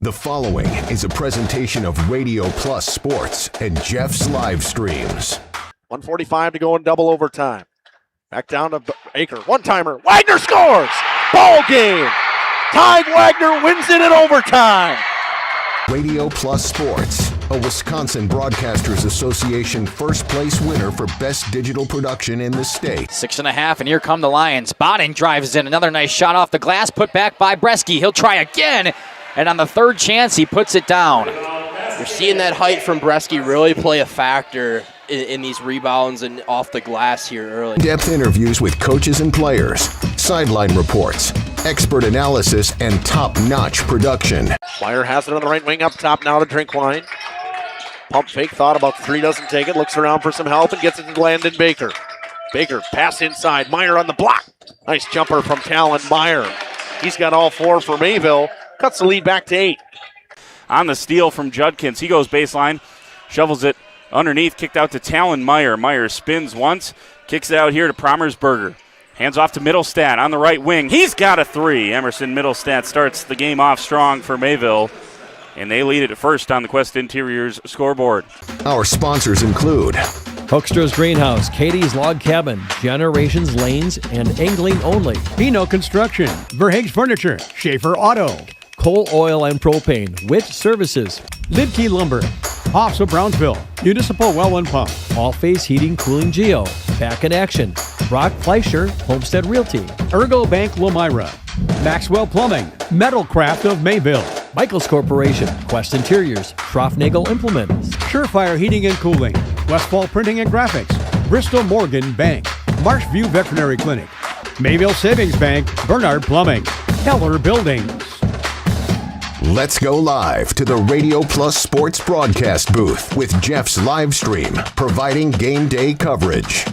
The following is a presentation of Radio Plus Sports and Jeff's Livestreams. 1:45 to go in double overtime. Back down to Baker. One-timer. Wagner scores! Ball game! Ty Wagner wins it in overtime. Radio Plus Sports, a Wisconsin Broadcasters Association first place winner for best digital production in the state. 6.5, and here come the Lions. Botting drives in. Another nice shot off the glass, put back by Bresky. He'll try again, and on the third chance, he puts it down. You're seeing that height from Bresky really play a factor in these rebounds and off the glass here early. Depth interviews with coaches and players, sideline reports, expert analysis, and top-notch production. Meyer has it on the right wing up top now to Drinkwine. Pump fake, thought about three, doesn't take it, looks around for some help and gets it to Landon Baker. Baker, pass inside, Meyer on the block. Nice jumper from Talon Meyer. He's got all four for Mayville, cuts the lead back to 8. On the steal from Judkins, he goes baseline, shovels it underneath, kicked out to Talon Meyer. Meyer spins once, kicks it out here to Promersberger. Hands off to Middlestat on the right wing. He's got a three. Emerson Middlestat starts the game off strong for Mayville, and they lead it first on the Quest Interiors scoreboard. Our sponsors include Hoekstra's Greenhouse, Katie's Log Cabin, Generations Lanes, and Angling Only. Pino Construction, Verhaeg's Furniture, Schaefer Auto, Coal, Oil, and Propane, Witt Services, Lidkey Lumber, Hoffs of Brownsville, Municipal Well and Pump, All Phase Heating, Cooling Geo, Back in Action, Brock Fleischer, Homestead Realty, Ergo Bank Lomira, Maxwell Plumbing, Metalcraft of Mayville, Michaels Corporation, Quest Interiors, Schroffnagel Implements, Surefire Heating and Cooling, Westfall Printing and Graphics, Bristol Morgan Bank, Marshview Veterinary Clinic, Mayville Savings Bank, Bernard Plumbing, Keller Buildings. Let's go live to the Radio Plus Sports broadcast booth with Jeff's Livestream, providing game day coverage.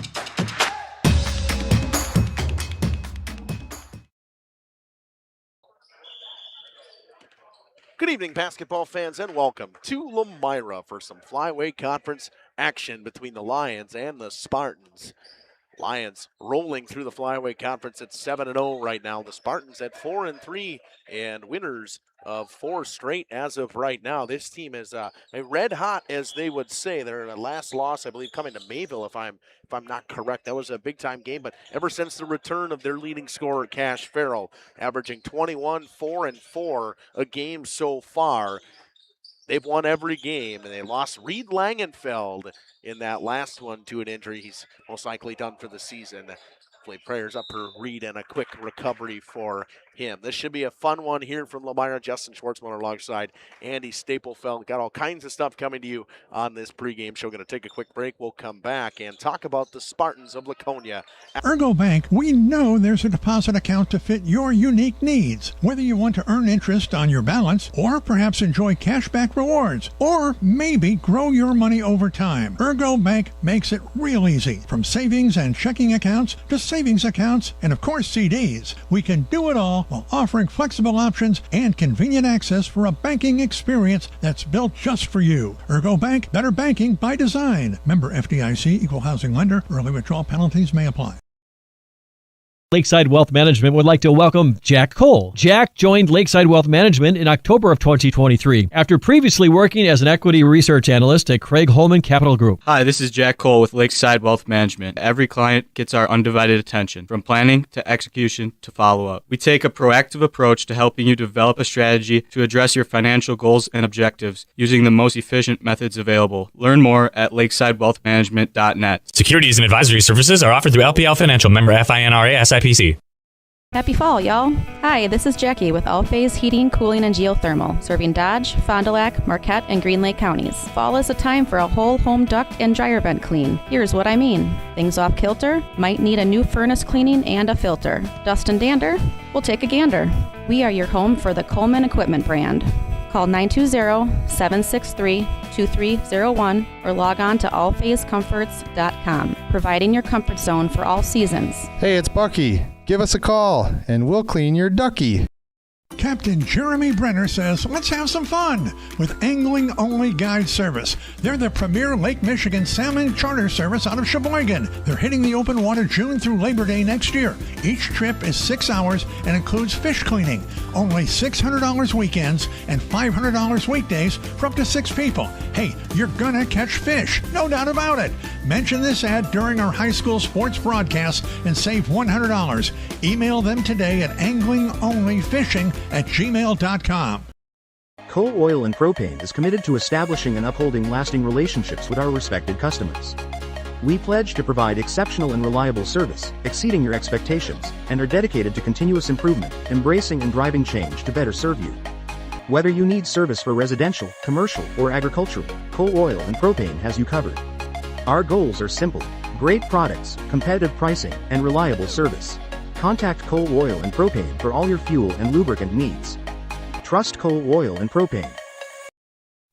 Good evening, basketball fans, and welcome to Lomira for some Flyweight Conference action between the Lions and the Spartans. Lions rolling through the Flyweight Conference at 7-0 right now. The Spartans at 4-3 and winners of 4 straight as of right now. This team is a red hot, as they would say. They're in a last loss, I believe, coming to Mayville, if I'm not correct. That was a big time game, but ever since the return of their leading scorer, Cash Farrell, averaging 21, 4, and 4 a game so far. They've won every game, and they lost Reed Langenfeld in that last one to an injury. He's most likely done for the season. Hopefully prayers up for Reed and a quick recovery for him. This should be a fun one here from Lomira. Justin Schwartzman alongside Andy Staplefeld. Got all kinds of stuff coming to you on this pregame show. Going to take a quick break. We'll come back and talk about the Spartans of Laconia. Ergo Bank, we know there's a deposit account to fit your unique needs. Whether you want to earn interest on your balance, or perhaps enjoy cashback rewards, or maybe grow your money over time, Ergo Bank makes it real easy. From savings and checking accounts to savings accounts and, of course, CDs. We can do it all while offering flexible options and convenient access for a banking experience that's built just for you. Ergo Bank, better banking by design. Member FDIC, equal housing lender. Early withdrawal penalties may apply. Lakeside Wealth Management would like to welcome Jack Cole. Jack joined Lakeside Wealth Management in October of 2023 after previously working as an equity research analyst at Craig Holman Capital Group. Hi, this is Jack Cole with Lakeside Wealth Management. Every client gets our undivided attention, from planning to execution to follow-up. We take a proactive approach to helping you develop a strategy to address your financial goals and objectives using the most efficient methods available. Learn more at lakesidwealthmanagement.net. Securities and advisory services are offered through LPL Financial, member FINRA SIPC. Happy fall, y'all. Hi, this is Jackie with All Phase Heating, Cooling, and Geothermal, serving Dodge, Fond du Lac, Marquette, and Green Lake counties. Fall is a time for a whole home duct and dryer vent clean. Here's what I mean. Things off kilter? Might need a new furnace cleaning and a filter. Dust and dander? We'll take a gander. We are your home for the Coleman Equipment brand. Call 920-763-2301 or log on to allphasecomforts.com, providing your comfort zone for all seasons. Hey, it's Bucky. Give us a call, and we'll clean your ducky. Captain Jeremy Brenner says, let's have some fun with Angling Only Guide Service. They're the premier Lake Michigan salmon charter service out of Sheboygan. They're hitting the open water June through Labor Day next year. Each trip is 6 hours and includes fish cleaning. Only $600 weekends and $500 weekdays for up to 6 people. Hey, you're gonna catch fish, no doubt about it. Mention this ad during our high school sports broadcast and save $100. Email them today at anglingonlyfishing@gmail.com. Coal Oil and Propane is committed to establishing and upholding lasting relationships with our respected customers. We pledge to provide exceptional and reliable service, exceeding your expectations, and are dedicated to continuous improvement, embracing and driving change to better serve you. Whether you need service for residential, commercial, or agricultural, Coal Oil and Propane has you covered. Our goals are simple: great products, competitive pricing, and reliable service. Contact Coal Oil and Propane for all your fuel and lubricant needs. Trust Coal Oil and Propane.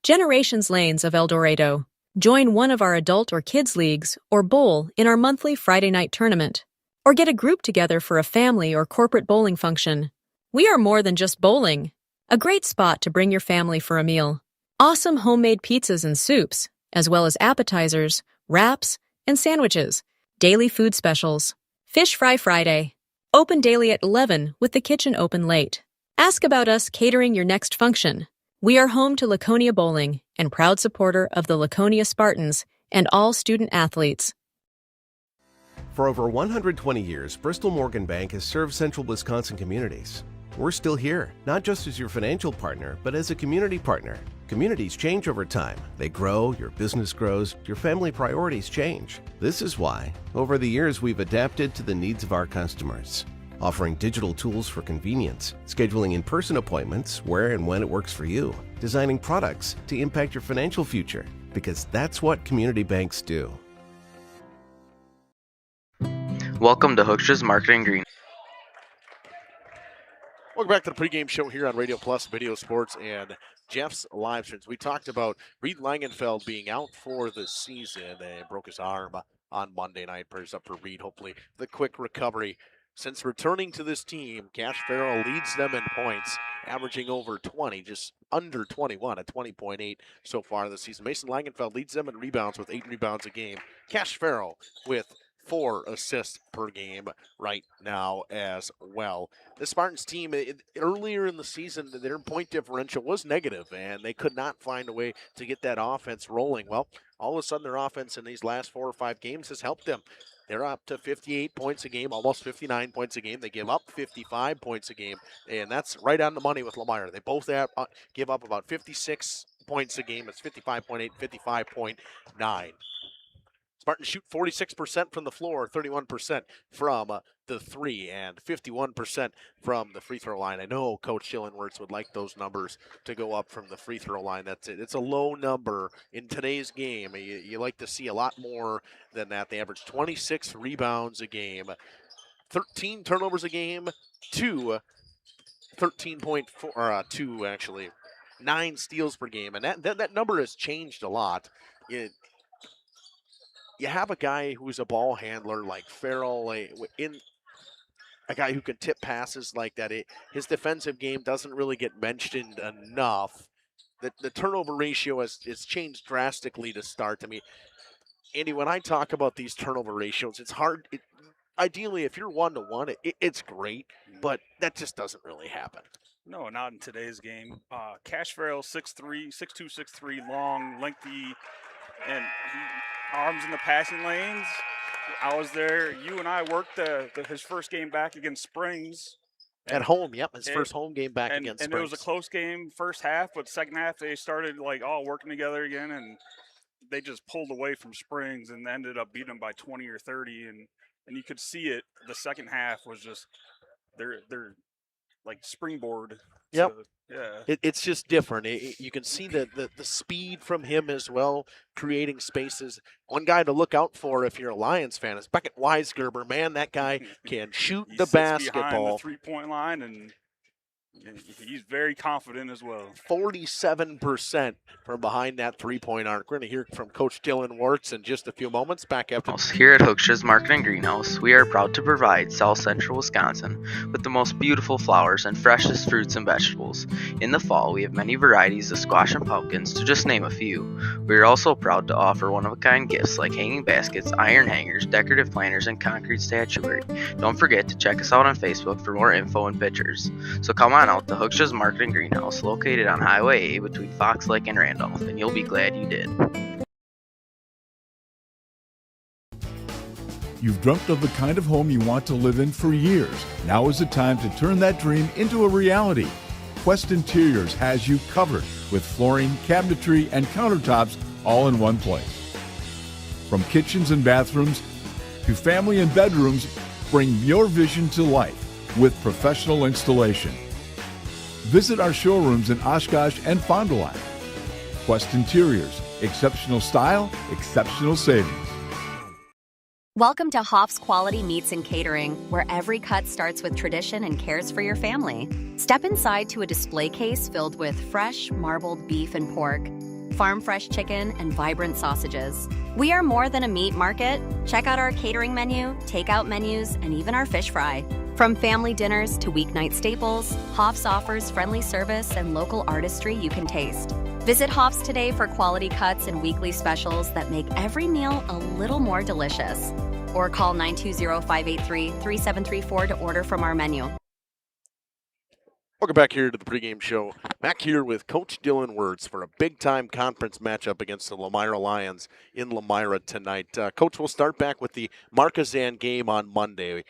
Generations Lanes of El Dorado. Join one of our adult or kids leagues or bowl in our monthly Friday night tournament. Or get a group together for a family or corporate bowling function. We are more than just bowling. A great spot to bring your family for a meal. Awesome homemade pizzas and soups, as well as appetizers, wraps, and sandwiches. Daily food specials. Fish Fry Friday. Open daily at 11 with the kitchen open late. Ask about us catering your next function. We are home to Laconia Bowling and proud supporter of the Laconia Spartans and all student athletes. For over 120 years, Bristol Morgan Bank has served central Wisconsin communities. We're still here, not just as your financial partner, but as a community partner. Communities change over time. They grow, your business grows, your family priorities change. This is why, over the years, we've adapted to the needs of our customers, offering digital tools for convenience, scheduling in-person appointments where and when it works for you, designing products to impact your financial future, because that's what community banks do. Welcome to Hookstra's Marketing Green. Welcome back to the pregame show here on Radio Plus Video Sports and Jeff's Livestreams. We talked about Reed Langenfeld being out for the season and broke his arm on Monday night. Prayers up for Reed. Hopefully the quick recovery. Since returning to this team, Cash Farrell leads them in points, averaging over 20, just under 21 at 20.8 so far this season. Mason Langenfeld leads them in rebounds with 8 rebounds a game. Cash Farrell with 4 assists per game right now as well. The Spartans team, earlier in the season, their point differential was negative, and they could not find a way to get that offense rolling. Well, all of a sudden their offense in these last 4 or 5 games has helped them. They're up to 58 points a game, almost 59 points a game. They give up 55 points a game, and that's right on the money with Lomira. They both give up about 56 points a game. It's 55.8, 55.9. Spartans shoot 46% from the floor, 31% from the 3, and 51% from the free throw line. I know Coach Schillenwertz would like those numbers to go up from the free throw line. That's it. It's a low number in today's game. You like to see a lot more than that. They average 26 rebounds a game, 13 turnovers a game, 2 actually, 9 steals per game, and that number has changed a lot. You have a guy who's a ball handler like Farrell, a guy who can tip passes like that. His defensive game doesn't really get mentioned enough. The turnover ratio has changed drastically to start. I mean, Andy, when I talk about these turnover ratios, it's hard. Ideally, if you're 1-to-1, it's great, but that just doesn't really happen. No, not in today's game. Cash Farrell, 6'3", 6'2", 6'3", long, lengthy, and arms in the passing lanes. I was there. You and I worked his first game back against Springs. At home, yep. His first home game back against Springs. And it was a close game first half, but second half they started all working together again, and they just pulled away from Springs and ended up beating them by 20 or 30. And you could see it. The second half was just they're like springboard. Yep. Yeah. It's just different. You can see the speed from him as well, creating spaces. One guy to look out for if you're a Lions fan is Beckett Weisgerber. Man, that guy can shoot the basketball. Behind the 3-point line, and He's very confident as well. 47% from behind that three-point arc. We're going to hear from Coach Dylan Wirtz in just a few moments. Back after. Here at Hoekstra's Market and Greenhouse, we are proud to provide South Central Wisconsin with the most beautiful flowers and freshest fruits and vegetables. In the fall, we have many varieties of squash and pumpkins, to just name a few. We are also proud to offer one-of-a-kind gifts like hanging baskets, iron hangers, decorative planters, and concrete statuary. Don't forget to check us out on Facebook for more info and pictures. So come on out to Hoekstra's Market and Greenhouse, located on Highway A between Fox Lake and Randolph, and you'll be glad you did. You've dreamt of the kind of home you want to live in for years. Now is the time to turn that dream into a reality. Quest Interiors has you covered with flooring, cabinetry, and countertops all in one place. From kitchens and bathrooms to family and bedrooms, bring your vision to life with professional installation. Visit our showrooms in Oshkosh and Fond du Lac. Quest Interiors, exceptional style, exceptional savings. Welcome to Hoff's Quality Meats and Catering, where every cut starts with tradition and cares for your family. Step inside to a display case filled with fresh, marbled beef and pork, farm-fresh chicken, and vibrant sausages. We are more than a meat market. Check out our catering menu, takeout menus, and even our fish fry. From family dinners to weeknight staples, Hoff's offers friendly service and local artistry you can taste. Visit Hoff's today for quality cuts and weekly specials that make every meal a little more delicious. Or call 920-583-3734 to order from our menu. Welcome back here to the pregame show. Back here with Coach Dylan Wirtz for a big-time conference matchup against the Lomira Lions in Lomira tonight. Coach, we'll start back with the Marquezan game on Monday.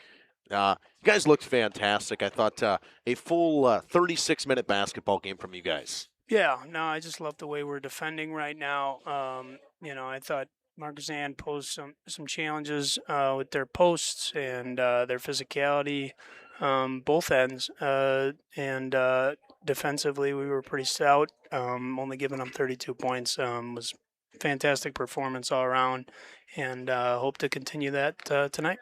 You guys looked fantastic. I thought a full 36-minute basketball game from you guys. Yeah, no, I just love the way we're defending right now. I thought Marquezan posed some challenges with their posts and their physicality, both ends. And defensively, we were pretty stout, only giving them 32 points. Was fantastic performance all around, and hope to continue that tonight.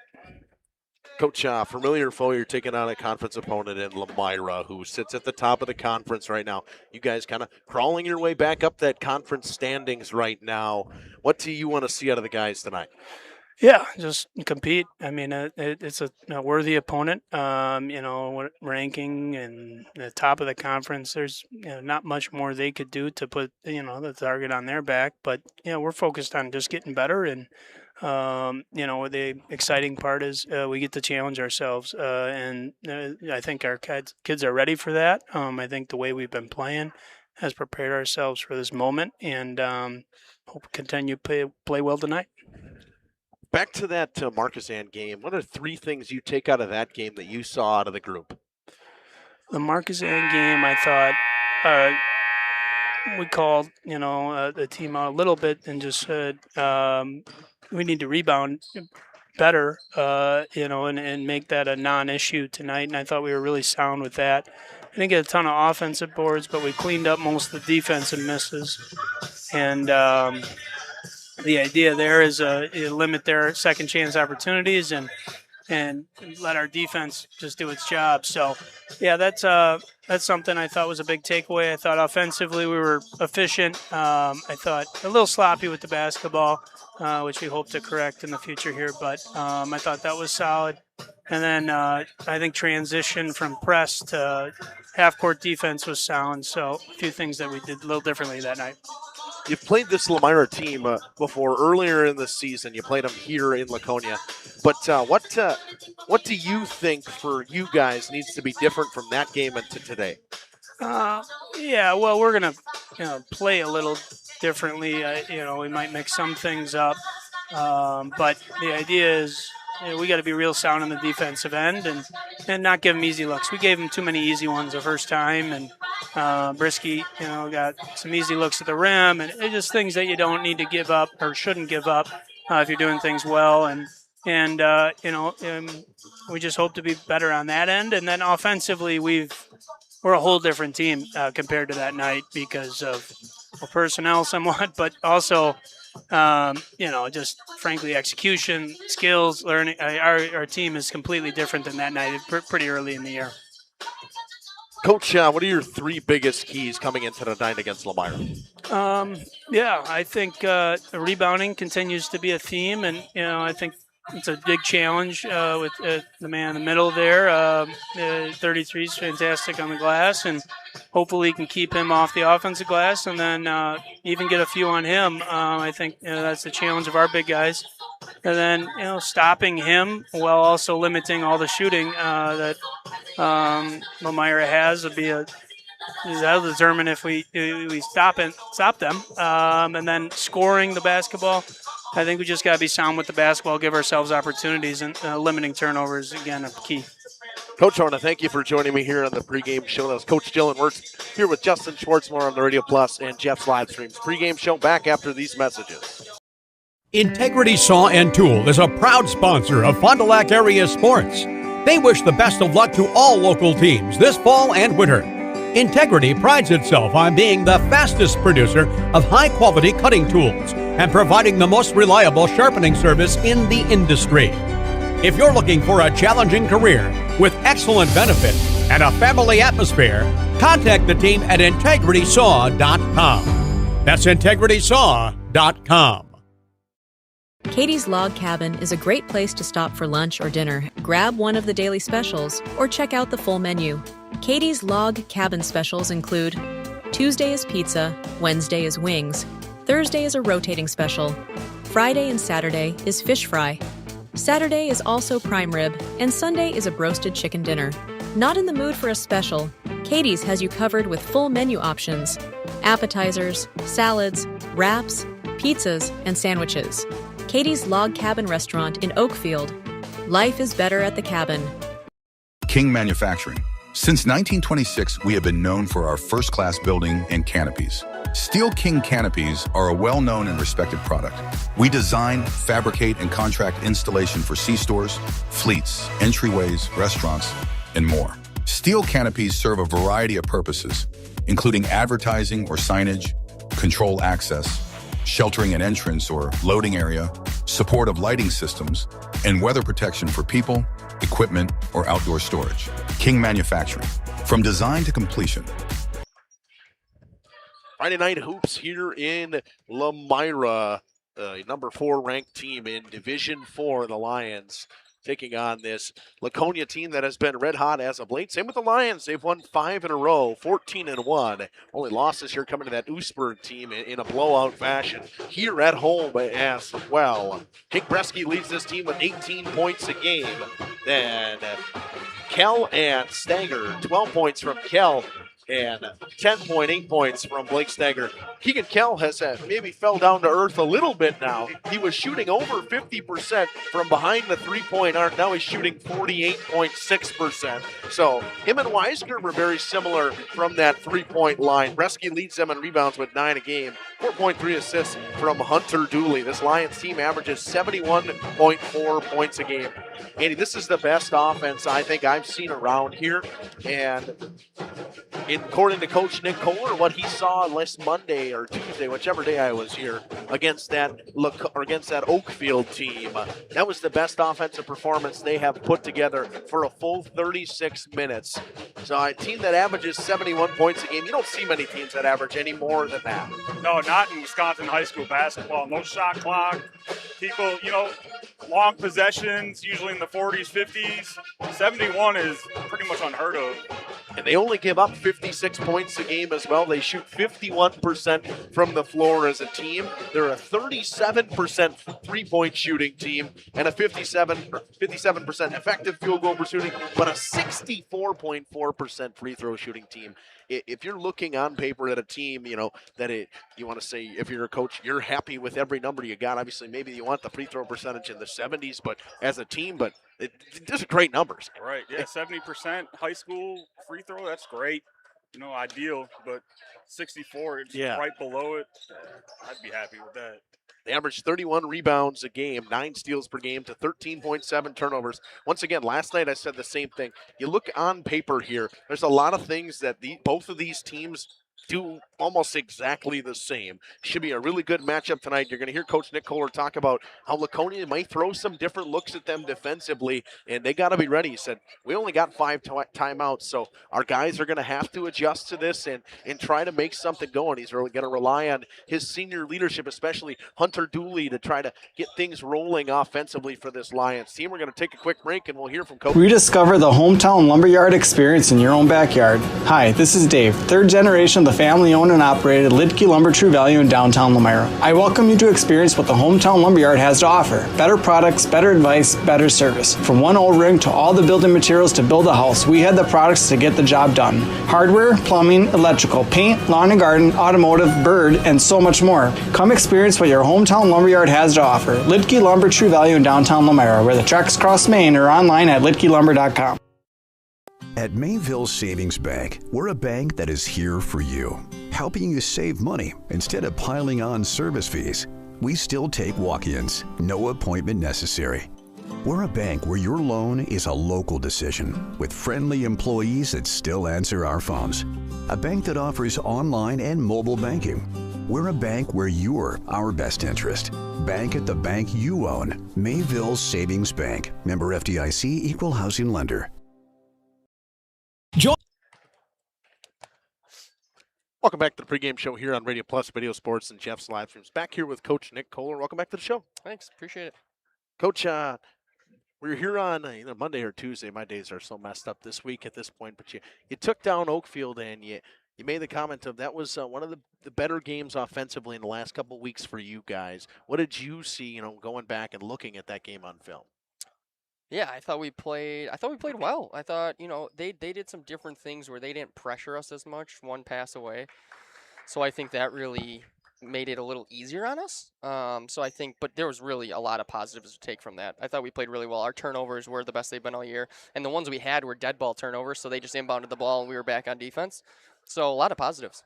Coach, familiar foe, you're taking on a conference opponent in Lomira who sits at the top of the conference right now. You guys kind of crawling your way back up that conference standings right now. What do you want to see out of the guys tonight? Yeah, just compete. I mean, it's a worthy opponent. Ranking and the top of the conference, there's not much more they could do to put the target on their back. But we're focused on just getting better, and the exciting part is we get to challenge ourselves, and I think our kids are ready for that. I think the way we've been playing has prepared ourselves for this moment, and hope to continue to play well tonight. Back to that Marquezan game, what are three things you take out of that game that you saw out of the group? The Marquezan game, I thought we called, the team out a little bit and just said we need to rebound better, and make that a non-issue tonight. And I thought we were really sound with that. I didn't get a ton of offensive boards, but we cleaned up most of the defensive misses. And the idea there is limit their second chance opportunities and let our defense just do its job. So, yeah, that's something I thought was a big takeaway. I thought offensively we were efficient. I thought a little sloppy with the basketball, which we hope to correct in the future here. But I thought that was solid. And then I think transition from press to half-court defense was sound. So a few things that we did a little differently that night. You've played this Lomira team before earlier in the season. You played them here in Laconia. But what do you think for you guys needs to be different from that game into today? Well, we're going to play a little differently. We might mix some things up. But the idea is we got to be real sound on the defensive end and not give them easy looks. We gave them too many easy ones the first time, and Brisky, got some easy looks at the rim, and it's just things that you don't need to give up or shouldn't give up if you're doing things well. And we just hope to be better on that end. And then offensively, we're a whole different team compared to that night because of personnel somewhat, but also just frankly execution, skills, learning. Our team is completely different than that night. Pretty early in the year. Coach, what are your three biggest keys coming into the night against Lomira? Yeah, I think rebounding continues to be a theme, and I think it's a big challenge with the man in the middle there. 33 is fantastic on the glass, and hopefully can keep him off the offensive glass, and then even get a few on him. I think that's the challenge of our big guys. And then stopping him while also limiting all the shooting that Lomira has would be that'll determine if we stop them, and then scoring the basketball. I think we just got to be sound with the basketball, give ourselves opportunities, and limiting turnovers again a key. Coach, I want to thank you for joining me here on the pregame show. That was Coach Dylan Wirtz here with Justin Schwartzmore on the Radio Plus and Jeff's Livestreams. Pregame show back after these messages. Integrity Saw and Tool is a proud sponsor of Fond du Lac area sports. They wish the best of luck to all local teams this fall and winter. Integrity prides itself on being the fastest producer of high-quality cutting tools and providing the most reliable sharpening service in the industry. If you're looking for a challenging career with excellent benefits and a family atmosphere, contact the team at integritysaw.com. That's integritysaw.com. Katie's Log Cabin is a great place to stop for lunch or dinner. Grab one of the daily specials or check out the full menu. Katie's Log Cabin specials include Tuesday is pizza, Wednesday is wings, Thursday is a rotating special, Friday and Saturday is fish fry, Saturday is also prime rib, and Sunday is a broasted chicken dinner. Not in the mood for a special? Katie's has you covered with full menu options, appetizers, salads, wraps, pizzas, and sandwiches. Katie's Log Cabin Restaurant in Oakfield. Life is better at the cabin. King Manufacturing. Since 1926, we have been known for our first-class building and canopies. Steel King canopies are a well-known and respected product. We design, fabricate, and contract installation for C-stores, fleets, entryways, restaurants, and more. Steel canopies serve a variety of purposes, including advertising or signage, control access, sheltering an entrance or loading area, support of lighting systems, and weather protection for people, equipment, or outdoor storage. King Manufacturing. From design to completion. Friday night hoops here in Lomira. Number 4 ranked team in Division 4, the Lions, taking on this Laconia team that has been red hot as of late. Same with the Lions. They've won 5 in a row, 14-1. Only losses here coming to that Oostburg team in a blowout fashion. Here at home as well. Kate Bresky leads this team with 18 points a game. Then Kell and Stanger, 12 points from Kell and 10.8 points from Blake Stanger. Keegan Kell has maybe fell down to earth a little bit now. He was shooting over 50% from behind the three-point arc. Now he's shooting 48.6%. So him and Weisger were very similar from that three-point line. Bresky leads them in rebounds with 9 a game. 4.3 assists from Hunter Dooley. This Lions team averages 71.4 points a game. Andy, this is the best offense I think I've seen around here. And according to Coach Nick Kohler, what he saw last Monday or Tuesday, whichever day I was here, against that Oakfield team, that was the best offensive performance they have put together for a full 36 minutes. So a team that averages 71 points a game, you don't see many teams that average any more than that. No, not in Wisconsin high school basketball. No shot clock. People, long possessions, usually in the 40s, 50s. 71 is pretty much unheard of. And they only give up 56 points a game as well. They shoot 51% from the floor as a team. They're a 37% three-point shooting team and a 57% effective field goal shooting, but a 64.4% free throw shooting team. If you're looking on paper at a team, you want to say, if you're a coach, you're happy with every number you got. Obviously, maybe you want the free throw percentage in the 70s, but as a team, these are great numbers. Right, yeah, 70% high school free throw, that's great. Ideal, but 64, it's right below it. I'd be happy with that. They average 31 rebounds a game, 9 steals per game to 13.7 turnovers. Once again, last night I said the same thing. You look on paper here, there's a lot of things that both of these teams do almost exactly the same. Should be a really good matchup tonight. You're going to hear Coach Nick Kohler talk about how Laconia might throw some different looks at them defensively, and they got to be ready. He said, we only got 5 timeouts, so our guys are going to have to adjust to this and try to make something going. He's really going to rely on his senior leadership, especially Hunter Dooley, to try to get things rolling offensively for this Lions team. We're going to take a quick break, and we'll hear from Coach. Rediscover the hometown lumberyard experience in your own backyard. Hi, this is Dave, third generation of the family-owned and operated Lidke Lumber True Value in downtown Lomira. I welcome you to experience what the hometown lumberyard has to offer. Better products, better advice, better service. From one old ring to all the building materials to build a house, we had the products to get the job done. Hardware, plumbing, electrical, paint, lawn and garden, automotive, bird, and so much more. Come experience what your hometown lumberyard has to offer. Lidke Lumber True Value in downtown Lomira, where the tracks cross Main, or online at lidkelumber.com. At Mayville Savings Bank, we're a bank that is here for you, helping you save money instead of piling on service fees. We still take walk-ins, no appointment necessary. We're a bank where your loan is a local decision, with friendly employees that still answer our phones. A bank that offers online and mobile banking. We're a bank where you're our best interest. Bank at the bank you own. Mayville Savings Bank. Member FDIC, Equal Housing Lender. Welcome back to the pregame show here on Radio Plus Video Sports and Jeff's Livestreams. Back here with Coach Nick Kohler. Welcome back to the show. Thanks. Appreciate it. Coach, we're here on either Monday or Tuesday. My days are so messed up this week at this point, but you took down Oakfield, and you made the comment of that was one of the better games offensively in the last couple of weeks for you guys. What did you see, going back and looking at that game on film? Yeah, I thought we played well. I thought, they did some different things where they didn't pressure us as much, one pass away. So I think that really made it a little easier on us. But there was really a lot of positives to take from that. I thought we played really well. Our turnovers were the best they've been all year. And the ones we had were dead ball turnovers, so they just inbounded the ball and we were back on defense. So a lot of positives.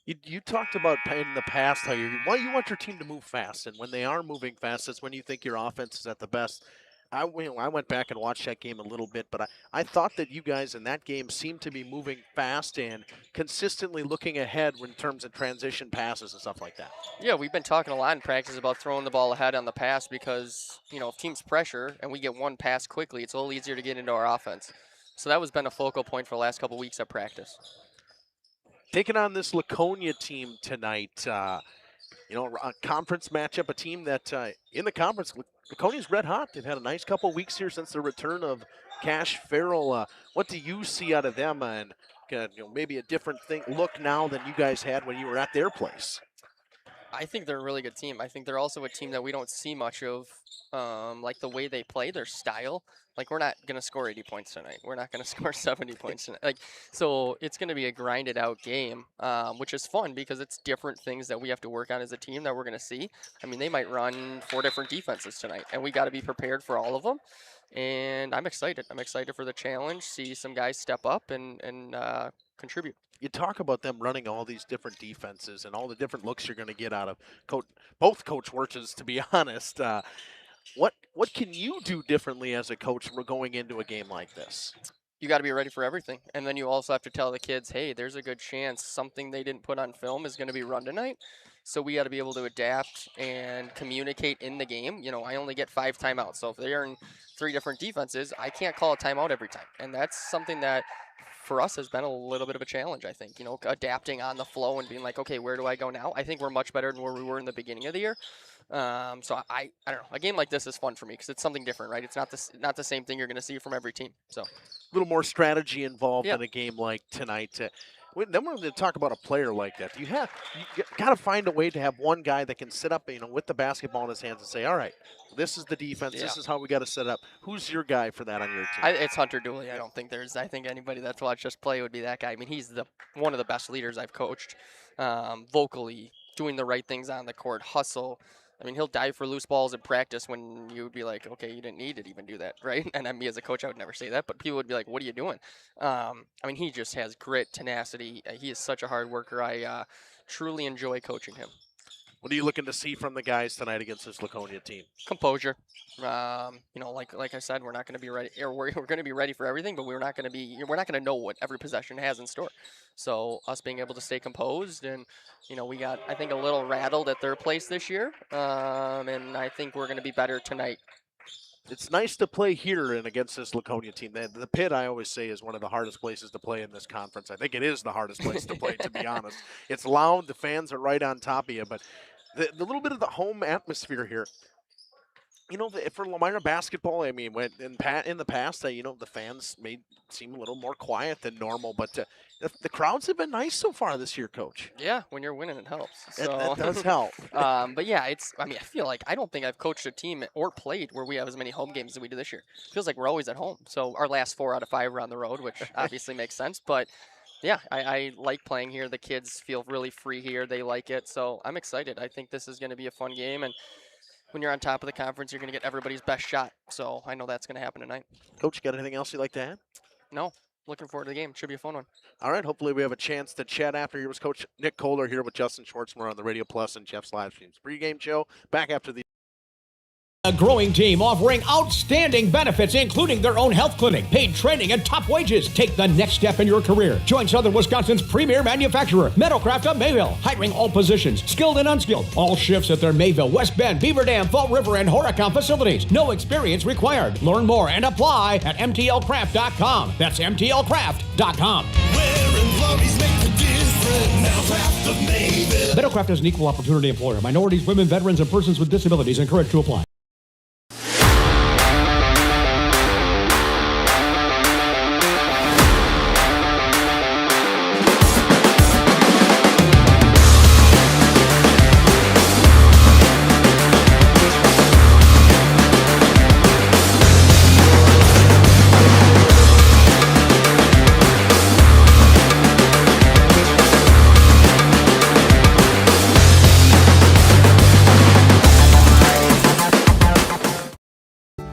You talked about in the past how you want your team to move fast, and when they are moving fast, that's when you think your offense is at the best. I went back and watched that game a little bit, but I thought that you guys in that game seemed to be moving fast and consistently looking ahead in terms of transition passes and stuff like that. Yeah, we've been talking a lot in practice about throwing the ball ahead on the pass because, if teams pressure and we get one pass quickly, it's a little easier to get into our offense. So that has been a focal point for the last couple weeks at practice. Taking on this Laconia team tonight, a conference matchup, a team that in the conference, Laconia's red hot. They've had a nice couple weeks here since the return of Cash Farrell. What do you see out of them, and maybe a different look now than you guys had when you were at their place? I think they're a really good team. I think they're also a team that we don't see much of, like the way they play, their style. Like, we're not going to score 80 points tonight. We're not going to score 70 points tonight. So it's going to be a grinded out game, which is fun because it's different things that we have to work on as a team that we're going to see. I mean, they might run 4 different defenses tonight, and we got to be prepared for all of them. And I'm excited. I'm excited for the challenge, see some guys step up and contribute. You talk about them running all these different defenses and all the different looks you're going to get out of both Coach Wirtz's, to be honest. What can you do differently as a coach going into a game like this? You got to be ready for everything. And then you also have to tell the kids, hey, there's a good chance something they didn't put on film is going to be run tonight. So we got to be able to adapt and communicate in the game. I only get 5 timeouts. So if they're in 3 different defenses, I can't call a timeout every time. And that's something that for us has been a little bit of a challenge, I think, adapting on the flow and being like, okay, where do I go now? I think we're much better than where we were in the beginning of the year. So I don't know. A game like this is fun for me because it's something different, right? It's not the same thing you're going to see from every team. So a little more strategy involved in a game like tonight. Then we're going to talk about a player like that. You got to find a way to have one guy that can sit up, with the basketball in his hands and say, all right, this is the defense. Yeah. This is how we got to set up. Who's your guy for that on your team? It's Hunter Dooley. I think anybody that's watched us play would be that guy. I mean, he's one of the best leaders I've coached, vocally, doing the right things on the court, hustle. I mean, he'll dive for loose balls in practice when you would be like, okay, you didn't need to even do that, right? And me as a coach, I would never say that, but people would be like, what are you doing? I mean, he just has grit, tenacity. He is such a hard worker. I truly enjoy coaching him. What are you looking to see from the guys tonight against this Laconia team? Composure. Like I said, we're not going to be ready. Or we're going to be ready for everything, but we're not going to know what every possession has in store. So us being able to stay composed, and we got, I think, a little rattled at their place this year, and I think we're going to be better tonight. It's nice to play here and against this Laconia team. The pit, I always say, is one of the hardest places to play in this conference. I think it is the hardest place to play, to be honest. It's loud. The fans are right on top of you. But the little bit of the home atmosphere here, for Lomira basketball, I mean, when in the past, the fans may seem a little more quiet than normal. But the crowds have been nice so far this year, Coach. Yeah, when you're winning, it helps. That does help. But yeah, I feel like I don't think I've coached a team or played where we have as many home games as we do this year. It feels like we're always at home. So our last 4 out of 5 are on the road, which obviously makes sense. But yeah, I like playing here. The kids feel really free here. They like it. So I'm excited. I think this is going to be a fun game. And when you're on top of the conference, you're going to get everybody's best shot. So I know that's going to happen tonight. Coach, got anything else you'd like to add? No. Looking forward to the game. Should be a fun one. All right. Hopefully we have a chance to chat after. Here was Coach Nick Kohler here with Justin Schwartzmer on the Radio Plus and Jeff's Livestreams pregame show. Back after the... A growing team offering outstanding benefits, including their own health clinic, paid training, and top wages. Take the next step in your career. Join Southern Wisconsin's premier manufacturer, Metalcraft of Mayville, hiring all positions, skilled and unskilled. All shifts at their Mayville, West Bend, Beaver Dam, Fall River, and Horicon facilities. No experience required. Learn more and apply at MTLcraft.com. That's MTLcraft.com. Metalcraft is an equal opportunity employer. Minorities, women, veterans, and persons with disabilities encouraged to apply.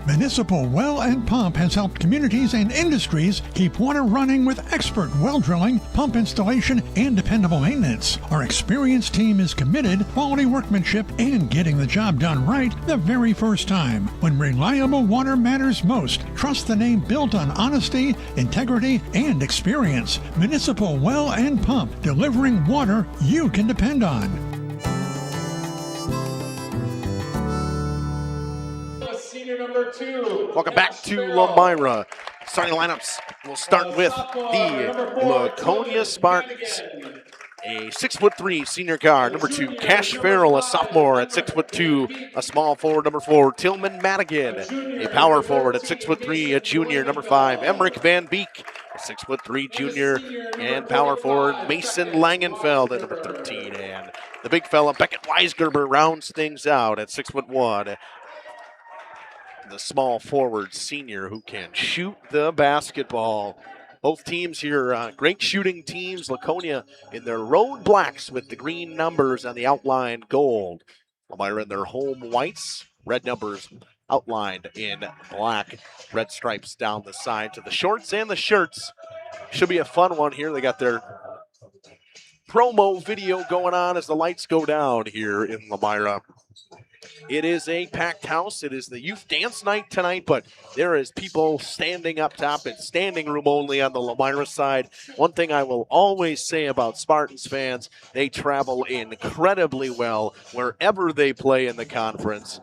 Municipal Well and Pump has helped communities and industries keep water running with expert well drilling, pump installation, and dependable maintenance. Our experienced team is committed, quality workmanship, and getting the job done right the very first time. When reliable water matters most, trust the name built on honesty, integrity, and experience. Municipal Well and Pump, delivering water you can depend on. Number 2. Welcome back to Lomira. Starting lineups, we'll start with the Laconia Spartans. A 6'3" senior guard, number 2, Cash Farrell, a sophomore at 6'2", a small forward, number 4, Tillman Madigan, a power forward at 6'3", a junior, number 5, Emmerich Van Beek, a 6'3" junior, and power forward, Mason Langenfeld at number 13, and the big fella, Beckett Weisgerber, rounds things out at 6'1". The small forward senior who can shoot the basketball. Both teams here, great shooting teams. Laconia in their road blacks with the green numbers on the outline gold. Lomira in their home whites, red numbers outlined in black, red stripes down the side to the shorts and the shirts. Should be a fun one here. They got their promo video going on as the lights go down here in Lomira. It is a packed house. It is the youth dance night tonight, but there is people standing up top. It's standing room only on the Lomira side. One thing I will always say about Spartans fans, they travel incredibly well wherever they play in the conference.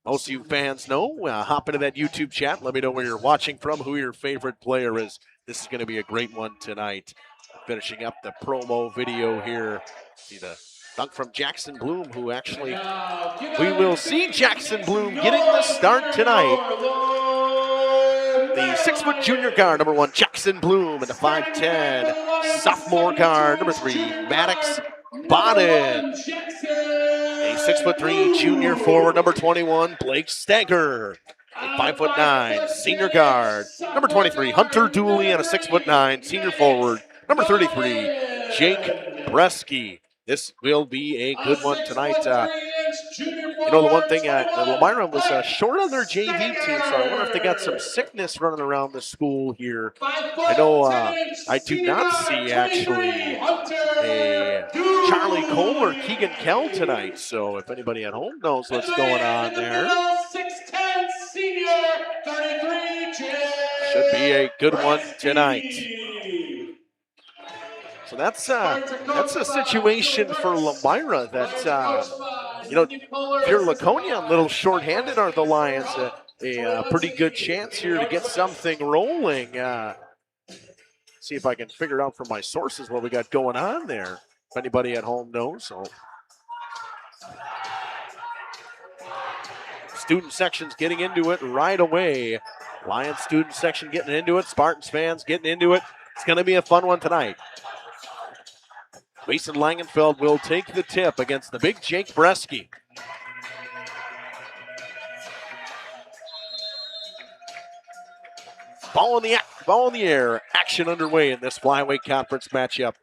Most of you fans know, hop into that YouTube chat. Let me know where you're watching from, who your favorite player is. This is going to be a great one tonight. Finishing up the promo video here. See the dunk from Jackson Bloom, who actually, we will see Jackson Bloom getting the start tonight. The 6' junior guard, number 1, Jackson Bloom, and the 5'10" sophomore guard, number 3, Maddox Bodden. A 6'3" junior forward, number 21, Blake Stager. A 5'9" senior guard, number 23, Hunter Dooley, and a 6'9" senior forward, number 33, Jake Bresky. This will be a good one tonight. You know, the one thing, Lomira was short on their JV team, so I wonder if they got some sickness running around the school here. I know I do not see, actually, a Charlie Cole or Keegan Kell tonight, so if anybody at home knows what's going on there, 6'10" senior, 33, should be a good one tonight. So that's a situation for Lomira that, you know, if you're Laconia, a little shorthanded, are the Lions a pretty good chance here to get something rolling. See if I can figure out from my sources what we got going on there, if anybody at home knows. So, student section's getting into it right away. Lions student section getting into it. Spartans fans getting into it. It's going to be a fun one tonight. Mason Langenfeld will take the tip against the big Jake Bresky. Ball in the air. Action underway in this flyweight conference matchup.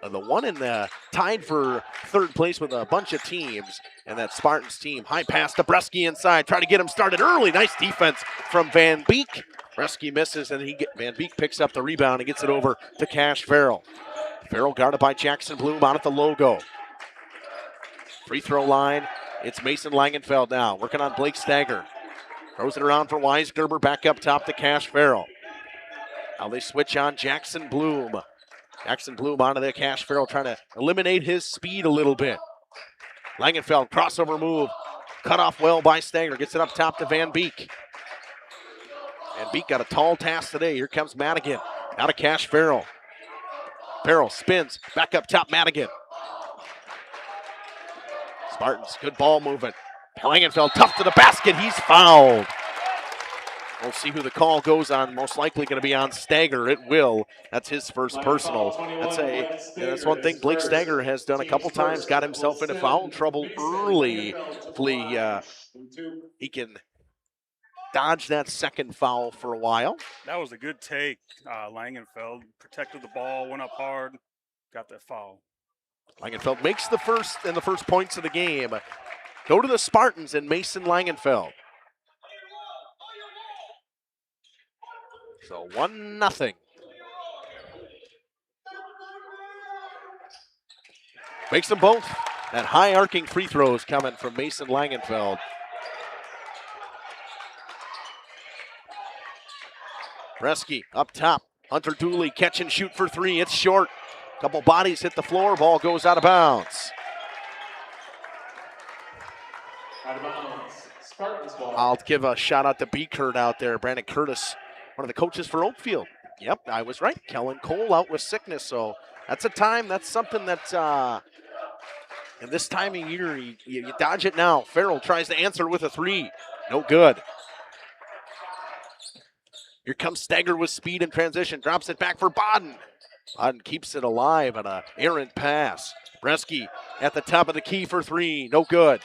The one in the tied for third place with a bunch of teams, and that Spartans team. High pass to Bresky inside. Try to get him started early. Nice defense from Van Beek. Bresky misses, and Van Beek picks up the rebound and gets it over to Cash Farrell. Farrell guarded by Jackson Bloom out at the logo. Free throw line. It's Mason Langenfeld now, working on Blake Stagger. Throws it around for Weisgerber, back up top to Cash Farrell. Now they switch on Jackson Bloom. Jackson Bloom onto the Cash Farrell, trying to eliminate his speed a little bit. Langenfeld, crossover move. Cut off well by Stagger. Gets it up top to Van Beek. Van Beek got a tall task today. Here comes Madigan. Out of Cash Farrell. Farrell spins. Back up top, Madigan. Spartans, good ball movement. Langenfeld, tough to the basket. He's fouled. We'll see who the call goes on. Most likely going to be on Stagger. It will. That's his first personal. That's one thing Blake Stagger has done a couple times. Got himself into foul trouble early. Hopefully he can dodge that second foul for a while. That was a good take. Langenfeld protected the ball, went up hard, got that foul. Langenfeld makes the first points of the game. Go to the Spartans and Mason Langenfeld. So 1-0. Makes them both. That high arcing free throws coming from Mason Langenfeld. Bresky up top. Hunter Dooley catch and shoot for three. It's short. Couple bodies hit the floor. Ball goes out of bounds. Out of bounds. Spartans ball. I'll give a shout out to B. Kurt out there. Brandon Curtis, one of the coaches for Oakfield. Yep, I was right. Kellen Cole out with sickness. So that's something that in this time of year, you dodge it now. Farrell tries to answer with a three. No good. Here comes Stagger with speed and transition. Drops it back for Bodden. Bodden keeps it alive on an errant pass. Bresky at the top of the key for three. No good.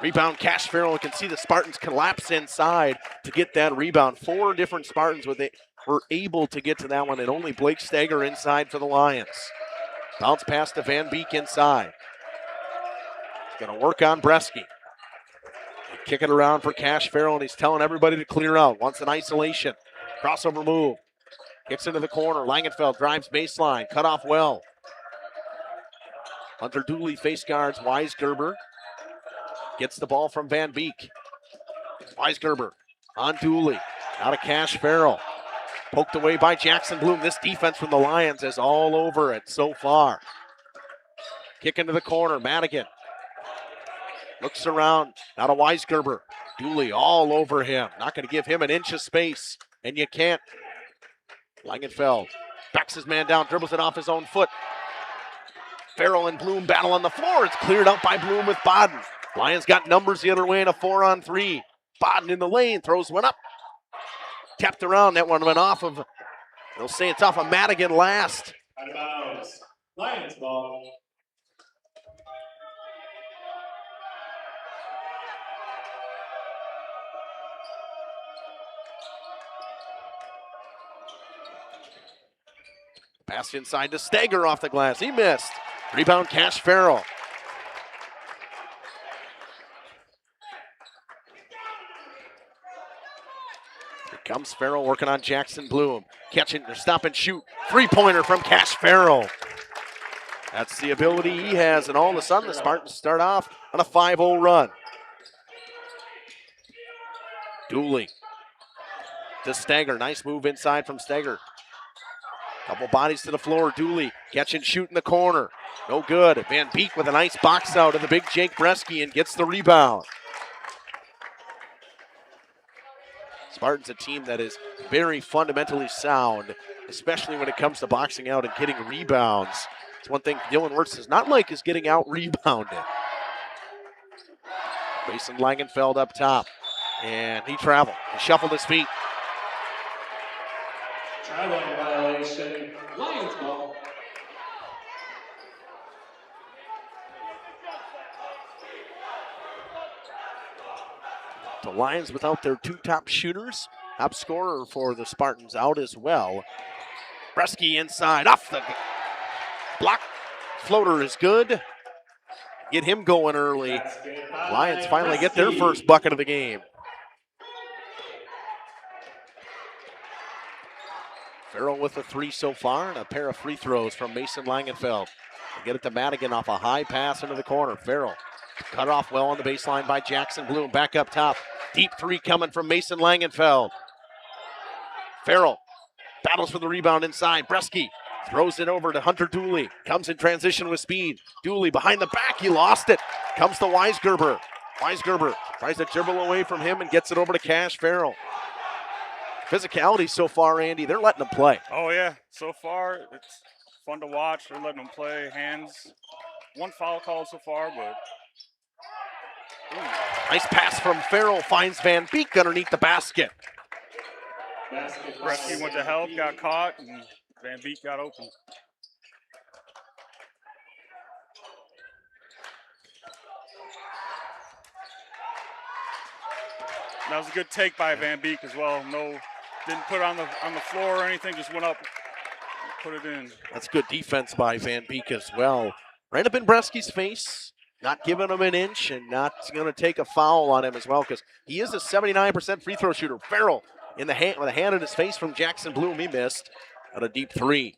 Rebound, Cash Farrell. You can see the Spartans collapse inside to get that rebound. 4 different Spartans were able to get to that one, and only Blake Stagger inside for the Lions. Bounce pass to Van Beek inside. He's going to work on Bresky. Kick it around for Cash Farrell, and he's telling everybody to clear out. Wants an isolation. Crossover move. Kicks into the corner. Langenfeld drives baseline. Cut off well. Hunter Dooley face guards Weisgerber. Gets the ball from Van Beek. Weisgerber on Dooley. Out of Cash Farrell. Poked away by Jackson Bloom. This defense from the Lions is all over it so far. Kick into the corner. Madigan looks around. Out of Weisgerber. Dooley all over him. Not going to give him an inch of space. And you can't. Langenfeld backs his man down. Dribbles it off his own foot. Farrell and Bloom battle on the floor. It's cleared out by Bloom with Bodden. Lions got numbers the other way in a 4-on-3. Bodden in the lane. Throws one up. Tapped around. That one went off of, they'll say it's off of Madigan last. Out of bounds. Lions ball. Pass inside to Stagger off the glass. He missed. Rebound, Cash Farrell. Here comes Farrell working on Jackson Bloom. Catching, stop and shoot. Three-pointer from Cash Farrell. That's the ability he has, and all of a sudden the Spartans start off on a 5-0 run. Dooley to Steger. Nice move inside from Steger. Couple bodies to the floor. Dooley catch and shoot in the corner. No good. Van Beek with a nice box out of the big Jake Bresky and gets the rebound. Spartans a team that is very fundamentally sound, especially when it comes to boxing out and getting rebounds. It's one thing Dylan Wirtz does not like is getting out rebounded. Mason Langenfeld up top. And he traveled. He shuffled his feet. Traveling violation. Lions ball. The Lions without their two top shooters. Top scorer for the Spartans out as well. Bresky inside, off the block. Floater is good. Get him going early. Lions finally get their first bucket of the game. Farrell with a three so far and a pair of free throws from Mason Langenfeld. They get it to Madigan off a high pass into the corner. Farrell cut off well on the baseline by Jackson Bloom. Back up top. Deep three coming from Mason Langenfeld. Farrell battles for the rebound inside. Bresky throws it over to Hunter Dooley. Comes in transition with speed. Dooley behind the back. He lost it. Comes to Weisgerber. Weisgerber tries to dribble away from him and gets it over to Cash Farrell. Physicality so far, Andy, they're letting them play. Oh, yeah. So far, it's fun to watch. They're letting them play. Hands. One foul call so far, but... Nice pass from Farrell. Finds Van Beek underneath the basket. Bresky went to help, got caught, and Van Beek got open. That was a good take by Van Beek as well. No, didn't put it on the floor or anything, just went up and put it in. That's good defense by Van Beek as well. Right up in Bresky's face, not giving him an inch and not going to take a foul on him as well because he is a 79% free throw shooter. Farrell in the hand with a hand in his face from Jackson Bloom. He missed on a deep three.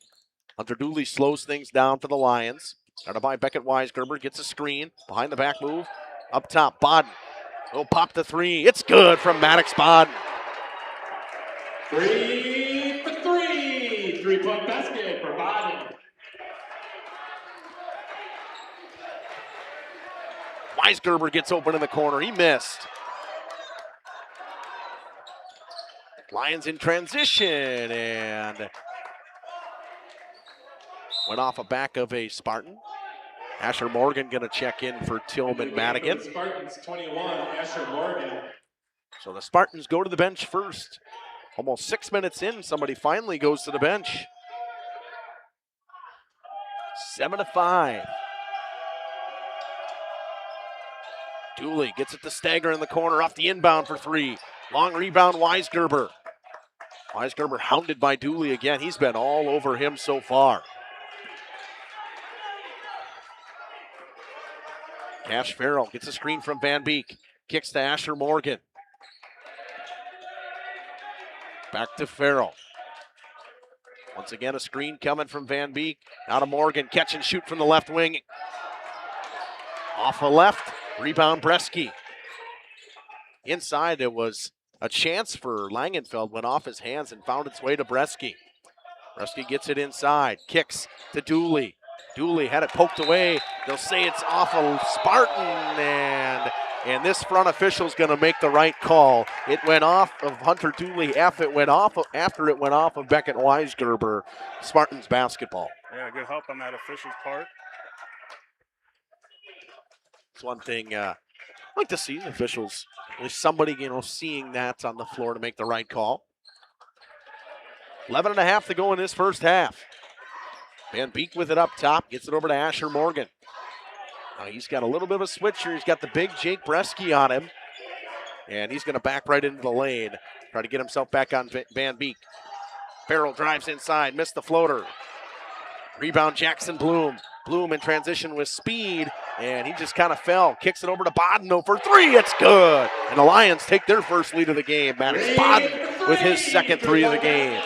Hunter Dooley slows things down for the Lions. Started by Beckett Weisgerber, gets a screen, behind the back move. Up top, Bodden. Oh, pop the three. It's good from Maddox Bodden. 3 for 3. 3-point basket for Bodden. Weisgerber gets open in the corner. He missed. Lions in transition and went off a back of a Spartan. Asher Morgan going to check in for Tillman Madigan. Spartans 21, Asher Morgan. So the Spartans go to the bench first. Almost 6 minutes in, somebody finally goes to the bench. 7-5. Dooley gets it to Stagger in the corner, off the inbound for three. Long rebound, Weisgerber. Weisgerber hounded by Dooley again. He's been all over him so far. Cash Farrell gets a screen from Van Beek. Kicks to Asher Morgan. Back to Farrell. Once again, a screen coming from Van Beek. Now to Morgan. Catch and shoot from the left wing. Off a left. Rebound Bresky. Inside, it was a chance for Langenfeld. Went off his hands and found its way to Bresky. Bresky gets it inside. Kicks to Dooley. Dooley had it poked away. They'll say it's off of Spartan, and this front official's going to make the right call. It went off of Hunter Dooley after it went off of Beckett Weisgerber. Spartans basketball. Yeah, good help on that official's part. It's one thing I like to see officials. There's somebody, seeing that on the floor to make the right call. 11:30 to go in this first half. Van Beek with it up top, gets it over to Asher Morgan. Now he's got a little bit of a switcher. He's got the big Jake Bresky on him. And he's going to back right into the lane. Try to get himself back on Van Beek. Farrell drives inside, missed the floater. Rebound Jackson Bloom. Bloom in transition with speed. And he just kind of fell. Kicks it over to Bodden for three. It's good. And the Lions take their first lead of the game. Maddox Bodden with his second three of the game.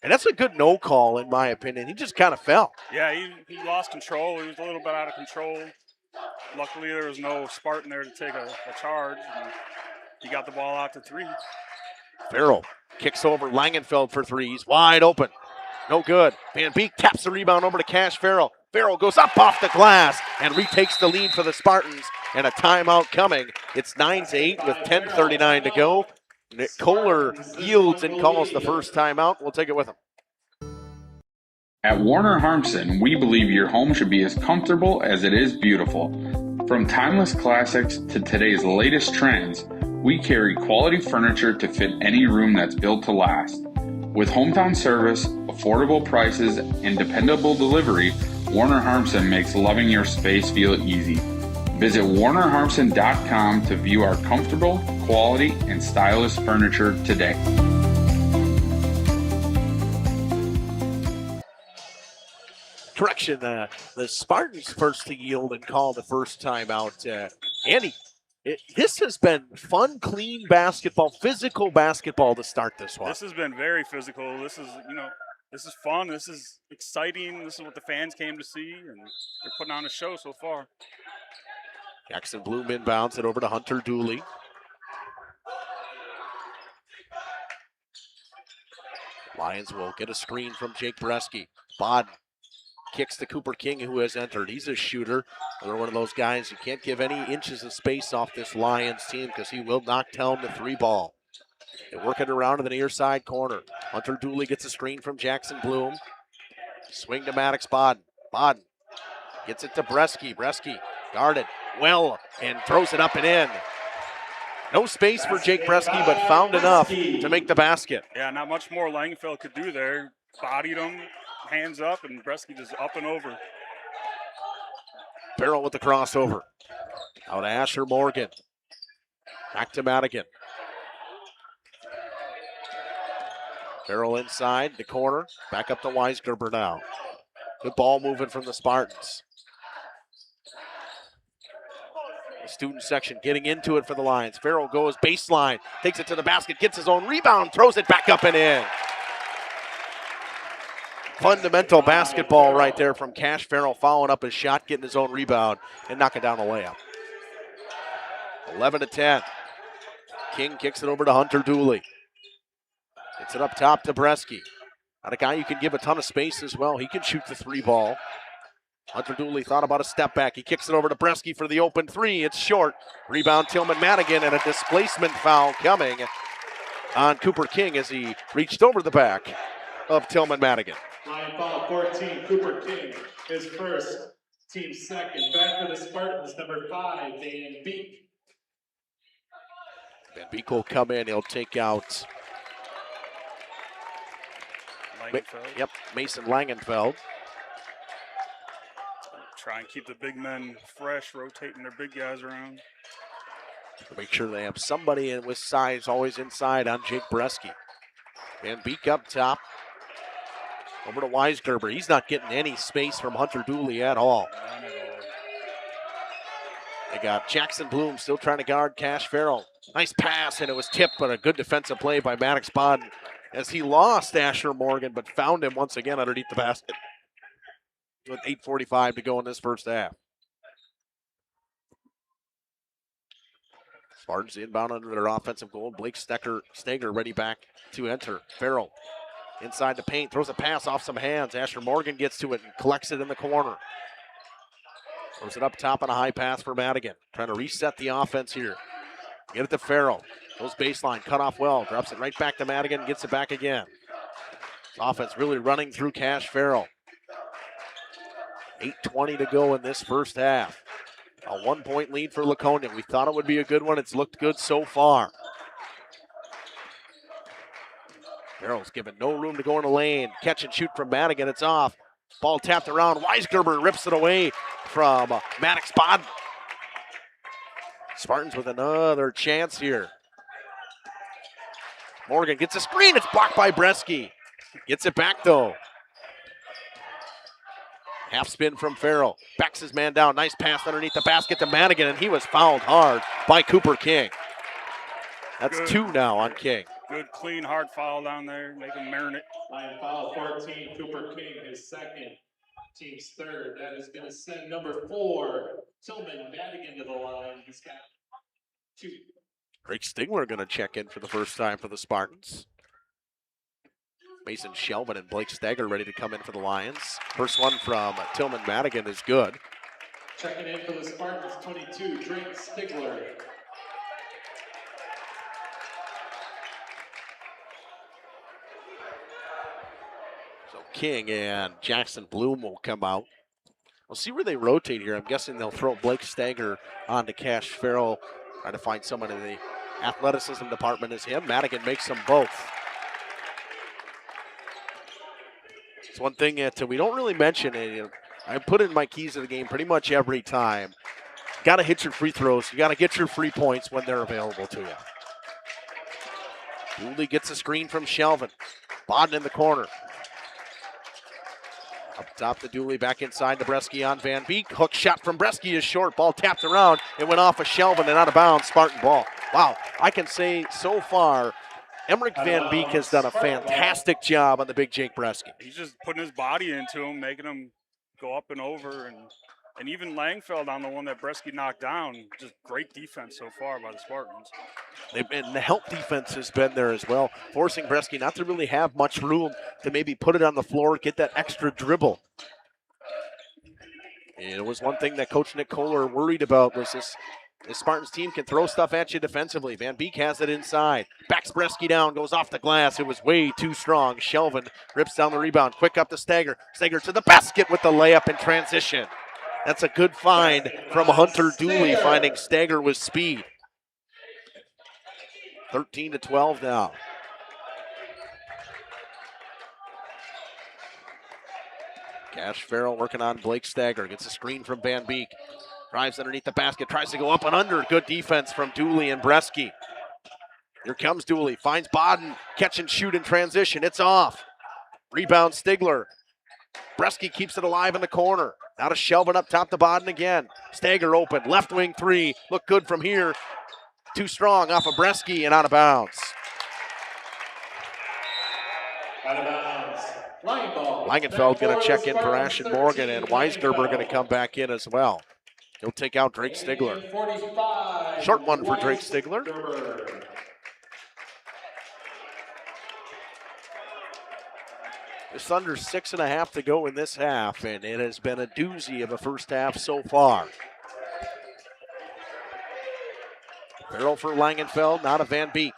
And that's a good no call, in my opinion. He just kind of fell. Yeah, he lost control. He was a little bit out of control. Luckily, there was no Spartan there to take a charge. And he got the ball out to three. Farrell kicks over Langenfeld for three. He's wide open. No good. Van Beek taps the rebound over to Cash Farrell. Farrell goes up off the glass and retakes the lead for the Spartans. And a timeout coming. It's 9-8 with 10:39 to go. Nick Kohler yields and calls the first timeout. We'll take it with him. At Warner Harmson, we believe your home should be as comfortable as it is beautiful. From timeless classics to today's latest trends, we carry quality furniture to fit any room that's built to last. With hometown service, affordable prices, and dependable delivery, Warner Harmson makes loving your space feel easy. Visit WarnerHarmson.com to view our comfortable, quality, and stylish furniture today. Correction, the Spartans first to yield and call the first timeout. Andy, this has been fun, clean basketball, physical basketball to start this one. This has been very physical. This is, this is fun. This is exciting. This is what the fans came to see, and they're putting on a show so far. Jackson Bloom inbounds it over to Hunter Dooley. Lions will get a screen from Jake Bresky. Bodden kicks to Cooper King, who has entered. He's a shooter. Another one of those guys you can't give any inches of space off this Lions team because he will knock down the three ball. They work it around to the near side corner. Hunter Dooley gets a screen from Jackson Bloom. Swing to Maddox Bodden. Bodden gets it to Bresky. Bresky guarded well and throws it up and in. No space for Jake Bresky, but found enough to make the basket. Yeah, not much more Langenfeld could do there. Bodied him, hands up, and Bresky just up and over. Farrell with the crossover. Out to Asher Morgan. Back to Madigan. Farrell inside the corner. Back up to Weisgerber now. Good ball moving from the Spartans. The student section getting into it for the Lions. Farrell goes baseline, takes it to the basket, gets his own rebound, throws it back up and in. Fundamental basketball right there from Cash Farrell, following up his shot, getting his own rebound, and knocking down the layup. 11-10. King kicks it over to Hunter Dooley. Gets it up top to Bresky. Not a guy you can give a ton of space as well. He can shoot the three ball. Hunter Dooley thought about a step back. He kicks it over to Bresky for the open three. It's short. Rebound Tillman Madigan, and a displacement foul coming on Cooper King as he reached over the back of Tillman Madigan. Line foul 14, Cooper King, his first, team second. Back for the Spartans, number 5, Van Beek. Van Beek will come in. He'll take out Mason Langenfeld. Try and keep the big men fresh, rotating their big guys around. Make sure they have somebody in with size always inside on Jake Bresky. Van Beek up top. Over to Weisgerber. He's not getting any space from Hunter Dooley at all. They got Jackson Bloom still trying to guard Cash Farrell. Nice pass, and it was tipped, but a good defensive play by Maddox Bodden as he lost Asher Morgan, but found him once again underneath the basket. With 8:45 to go in this first half. Spartans inbound under their offensive goal. Blake Steger ready back to enter. Farrell inside the paint, throws a pass off some hands. Asher Morgan gets to it and collects it in the corner. Throws it up top on a high pass for Madigan. Trying to reset the offense here. Get it to Farrell. Goes baseline, cut off well. Drops it right back to Madigan, gets it back again. Offense really running through Cash Farrell. 8:20 to go in this first half. A 1-point lead for Laconia. We thought it would be a good one. It's looked good so far. Farrell's given no room to go in the lane. Catch and shoot from Madigan. It's off. Ball tapped around. Weisgerber rips it away from Maddox Bodden. Spartans with another chance here. Morgan gets a screen. It's blocked by Bresky. Gets it back though. Half spin from Farrell. Backs his man down. Nice pass underneath the basket to Madigan, and he was fouled hard by Cooper King. That's Good. 2 now on King. Good, clean, hard foul down there. Make him marinate. Line foul 14, Cooper King, his second, team's third. That is going to send number 4, Tillman Madigan, to the line. He's got 2. Drake Stigler going to check in for the first time for the Spartans. Mason Shelvin and Blake Stagger ready to come in for the Lions. First one from Tillman Madigan is good. Checking in for the Spartans, 22, Drake Stigler. So King and Jackson Bloom will come out. We'll see where they rotate here. I'm guessing they'll throw Blake Stagger on to Cash Farrell. Trying to find someone in the athleticism department as him. Madigan makes them both. It's one thing that we don't really mention. I put in my keys of the game pretty much every time. Got to hit your free throws. You got to get your free points when they're available to you. Dooley gets a screen from Shelvin. Bodden in the corner. Up top to Dooley, back inside to Bresky on Van Beek. Hook shot from Bresky is short. Ball tapped around. It went off of Shelvin and out of bounds. Spartan ball. Wow, I can say so far, Emmerich Van Beek has done a fantastic job on the big Jake Bresky. He's just putting his body into him, making him go up and over. And even Langfeld on the one that Bresky knocked down. Just great defense so far by the Spartans. And the help defense has been there as well, forcing Bresky not to really have much room to maybe put it on the floor, get that extra dribble. And it was one thing that Coach Nick Kohler worried about was this Spartans team can throw stuff at you defensively. Van Beek has it inside. Backs Bresky down, goes off the glass. It was way too strong. Shelvin rips down the rebound. Quick up to Stagger. Stagger to the basket with the layup in transition. That's a good find from Hunter Dooley, finding Stagger with speed. 13-12 now. Cash Farrell working on Blake Stagger. Gets a screen from Van Beek. Drives underneath the basket. Tries to go up and under. Good defense from Dooley and Bresky. Here comes Dooley. Finds Bodden. Catch and shoot in transition. It's off. Rebound Stigler. Bresky keeps it alive in the corner. Now to Shelvin up top to Bodden again. Stagger open. Left wing three. Look good from here. Too strong off of Bresky and out of bounds. Out of bounds. Line ball. Langenfeld going to check in for Ashton Morgan, and Weisgerber going to come back in as well. He'll take out Drake Stigler. 45. Short one for Drake Stigler. Just under 6.5 to go in this half, and it has been a doozy of a first half so far. Farrell for Langenfeld, not a Van Beek.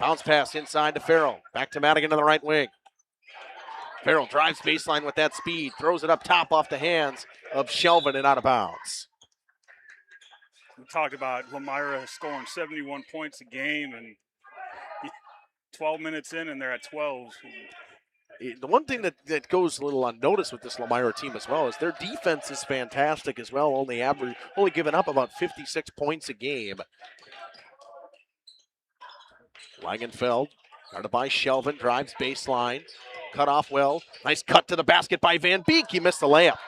Bounce pass inside to Farrell. Back to Madigan to the right wing. Farrell drives baseline with that speed, throws it up top off the hands of Shelvin and out of bounds. We talked about Lomira scoring 71 points a game, and 12 minutes in, and they're at 12. The one thing that goes a little unnoticed with this Lomira team as well is their defense is fantastic as well, only giving up about 56 points a game. Langenfeld, guarded by Shelvin, drives baseline, cut off well. Nice cut to the basket by Van Beek. He missed the layup.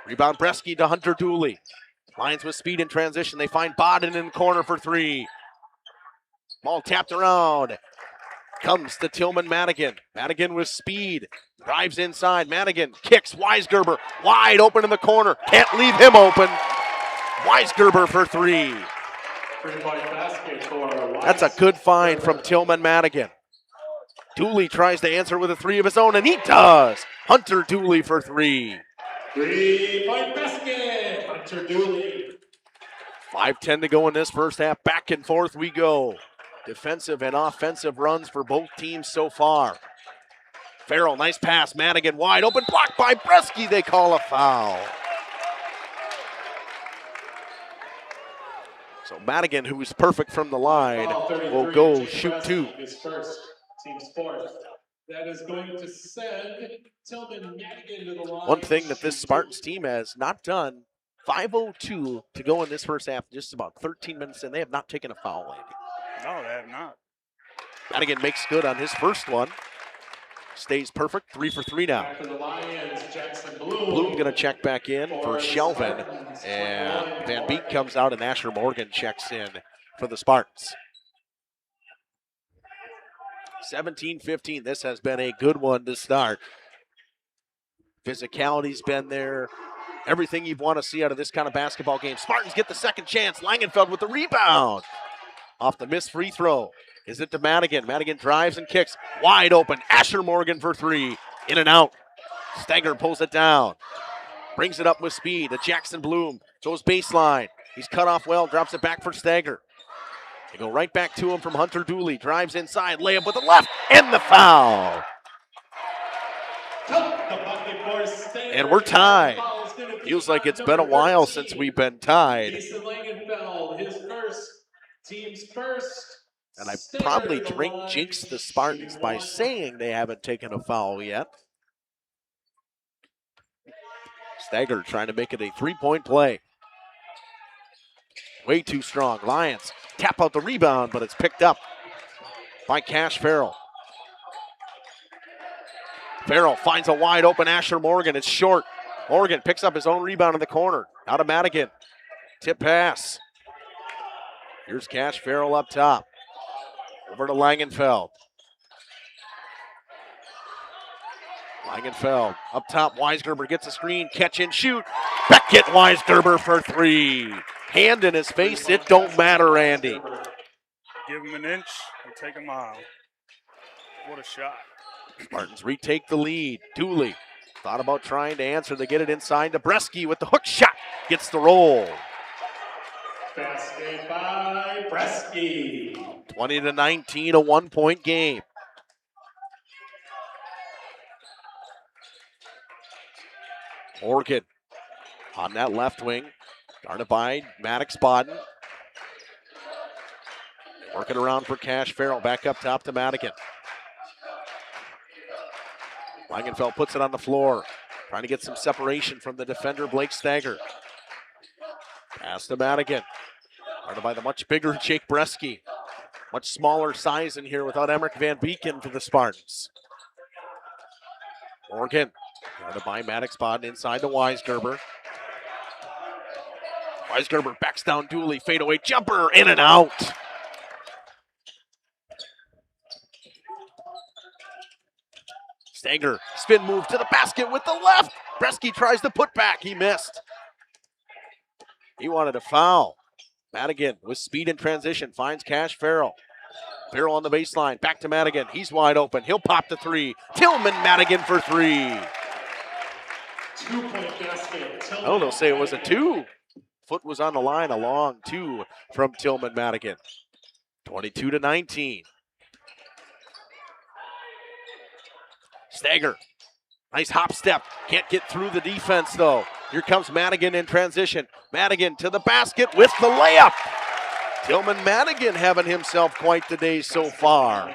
Rebound Bresky to Hunter Dooley. Lions with speed in transition. They find Bodden in the corner for three. Ball tapped around. Comes to Tillman Madigan. Madigan with speed. Drives inside. Madigan kicks. Weisgerber wide open in the corner. Can't leave him open. Weisgerber for three. That's a good find from Tillman Madigan. Dooley tries to answer with a three of his own, and he does. Hunter Dooley for three. 3-point basket. Hunter Dooley. 5:10 to go in this first half. Back and forth we go. Defensive and offensive runs for both teams so far. Farrell, nice pass. Madigan wide open. Blocked by Bresky. They call a foul. So Madigan, who is perfect from the line, will go shoot two. His first, team's fourth. That is going to send Tillman Madigan to the line. One thing that this Spartans team has not done, 5:02 to go in this first half, just about 13 minutes in. They have not taken a foul, Andy. No, they have not. Madigan makes good on his first one. stays perfect. 3 for 3 now. For the Lions, Jackson Bloom. Bloom going to check back in for Shelvin. And Van Beek comes out and Asher Morgan checks in for the Spartans. 17-15. This has been a good one to start. Physicality's been there. Everything you'd want to see out of this kind of basketball game. Spartans get the second chance. Langenfeld with the rebound. Off the missed free throw. Is it to Madigan? Madigan drives and kicks. Wide open. Asher Morgan for 3. In and out. Steger pulls it down. Brings it up with speed to Jackson Bloom. Goes baseline. He's cut off well. Drops it back for Steger. They go right back to him from Hunter Dooley. Drives inside. Layup with the left. And the foul. And we're tied. Feels like it's been a while since we've been tied. Mason Langenfeld, his team's first. And I probably jinxed the Spartans by saying they haven't taken a foul yet. Steger trying to make it a 3-point play. Way too strong. Lions tap out the rebound, but it's picked up by Cash Farrell. Farrell finds a wide open Asher Morgan. It's short. Morgan picks up his own rebound in the corner. Out of Madigan. Tip pass. Here's Cash Farrell up top. Over to Langenfeld. Langenfeld up top. Weisgerber gets a screen. Catch and shoot. Beckett Weisgerber for 3. Hand in his face. It don't matter, Andy. Give him an inch and take a mile. What a shot. Spartans retake the lead. Dooley thought about trying to answer. They get it inside to Bresky with the hook shot. Gets the roll. Basket by Bresky. 20-19, a 1-point game. Morgan on that left wing. Guarded by Maddox Bodden. Working around for Cash Farrell. Back up top to Madigan. Langenfeld puts it on the floor. Trying to get some separation from the defender, Blake Steger. Pass to Madigan. Guarded by the much bigger Jake Bresky. Much smaller size in here without Emmerich Van Beeken for the Spartans. Morgan. Guarded by Maddox Bodden inside to Weisgerber. Weisgerber backs down Dooley. Fadeaway jumper. In and out. Steger, spin move to the basket with the left. Bresky tries to put back. He missed. He wanted a foul. Madigan with speed in transition finds Cash Farrell. Farrell on the baseline. Back to Madigan. He's wide open. He'll pop the 3. Tillman Madigan for 3. 2-point basket. Oh, they'll say it was a 2. Foot was on the line. A long 2 from Tillman Madigan. 22-19. Steger, nice hop step. Can't get through the defense, though. Here comes Madigan in transition. Madigan to the basket with the layup. Tillman Madigan having himself quite the day so far.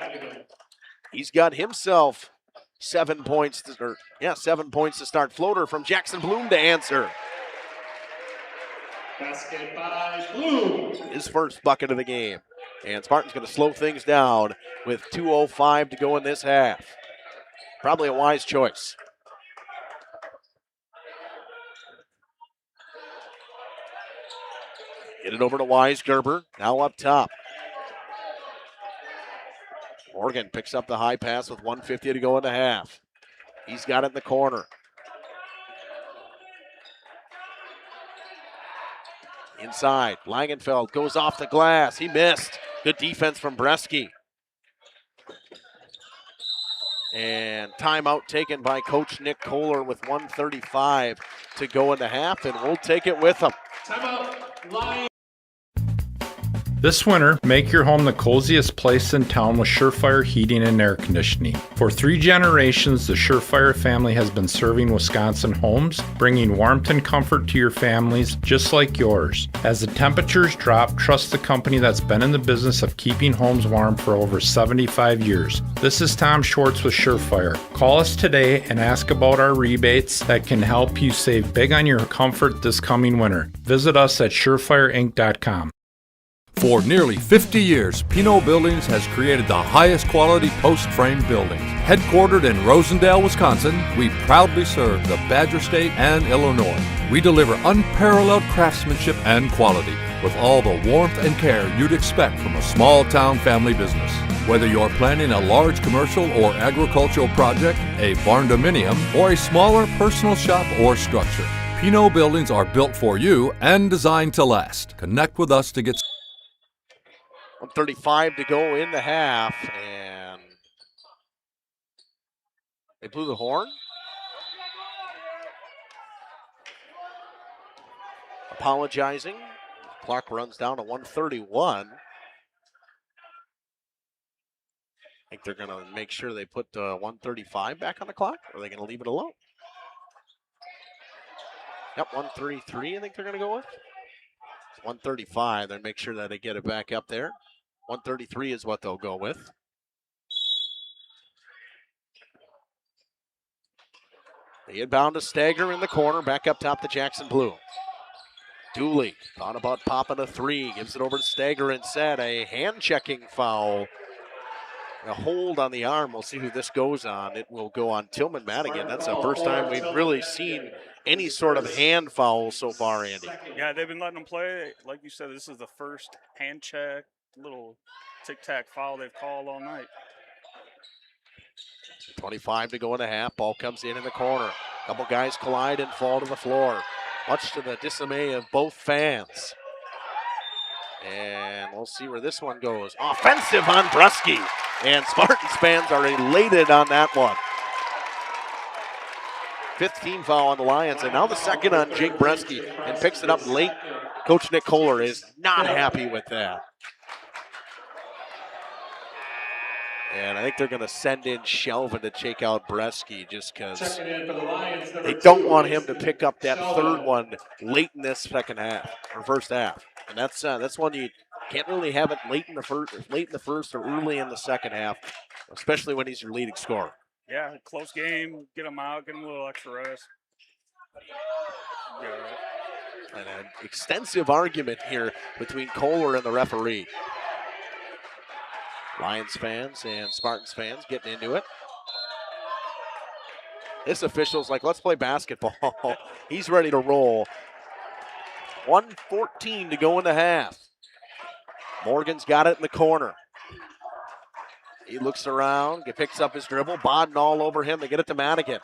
He's got himself 7 points. 7 points to start. Floater from Jackson Bloom to answer. Basket by Bloom. His first bucket of the game. And Spartan's going to slow things down with 2:05 to go in this half. Probably a wise choice. Get it over to Weisgerber. Now up top. Morgan picks up the high pass with 1:50 to go in the half. He's got it in the corner. Inside. Langenfeld goes off the glass. He missed. Good defense from Bresky. And timeout taken by Coach Nick Kohler with 1:35 to go in the half, and we'll take it with him. Timeout. Lions. This winter, make your home the coziest place in town with Surefire Heating and Air Conditioning. For 3 generations, the Surefire family has been serving Wisconsin homes, bringing warmth and comfort to your families just like yours. As the temperatures drop, trust the company that's been in the business of keeping homes warm for over 75 years. This is Tom Schwartz with Surefire. Call us today and ask about our rebates that can help you save big on your comfort this coming winter. Visit us at surefireinc.com. For nearly 50 years, Pinot Buildings has created the highest quality post-frame buildings. Headquartered in Rosendale, Wisconsin, we proudly serve the Badger State and Illinois. We deliver unparalleled craftsmanship and quality with all the warmth and care you'd expect from a small-town family business. Whether you're planning a large commercial or agricultural project, a barn-dominium, or a smaller personal shop or structure, Pinot Buildings are built for you and designed to last. Connect with us to get 1:35 to go in the half, and they blew the horn. Apologizing. Clock runs down to 1:31. I think they're going to make sure they put 1:35 back on the clock, or are they going to leave it alone? Yep, 1:33 I think they're going to go with. It's 1:35, then make sure that they get it back up there. 1:33 is what they'll go with. They inbound to Stager in the corner, back up top to Jackson Blue. Dooley thought about popping a three, gives it over to Stager instead. A hand-checking foul. A hold on the arm. We'll see who this goes on. It will go on Tillman Madigan. That's the first time we've really seen any sort of hand foul so far, Andy. Yeah, they've been letting them play. Like you said, this is the first hand check, little tic-tac foul they've called all night. 25 to go in the half. Ball comes in the corner. Couple guys collide and fall to the floor, much to the dismay of both fans. And we'll see where this one goes. Offensive on Brusky. And Spartans fans are elated on that one. 5th team foul on the Lions, and now the second on Jake Bresky, and picks it up late. Coach Nick Kohler is not happy with that. And I think they're going to send in Shelvin to check out Bresky just because they don't want him to pick up that third one late in this second half or first half. And that's one you can't really have it late in the first or early in the second half, especially when he's your leading scorer. Yeah, close game. Get him out. Get him a little extra rest. And an extensive argument here between Kohler and the referee. Lions fans and Spartans fans getting into it. This official's like, let's play basketball. He's ready to roll. 1:14 to go in the half. Morgan's got it in the corner. He looks around, picks up his dribble, Bodden all over him. They get it to Madigan.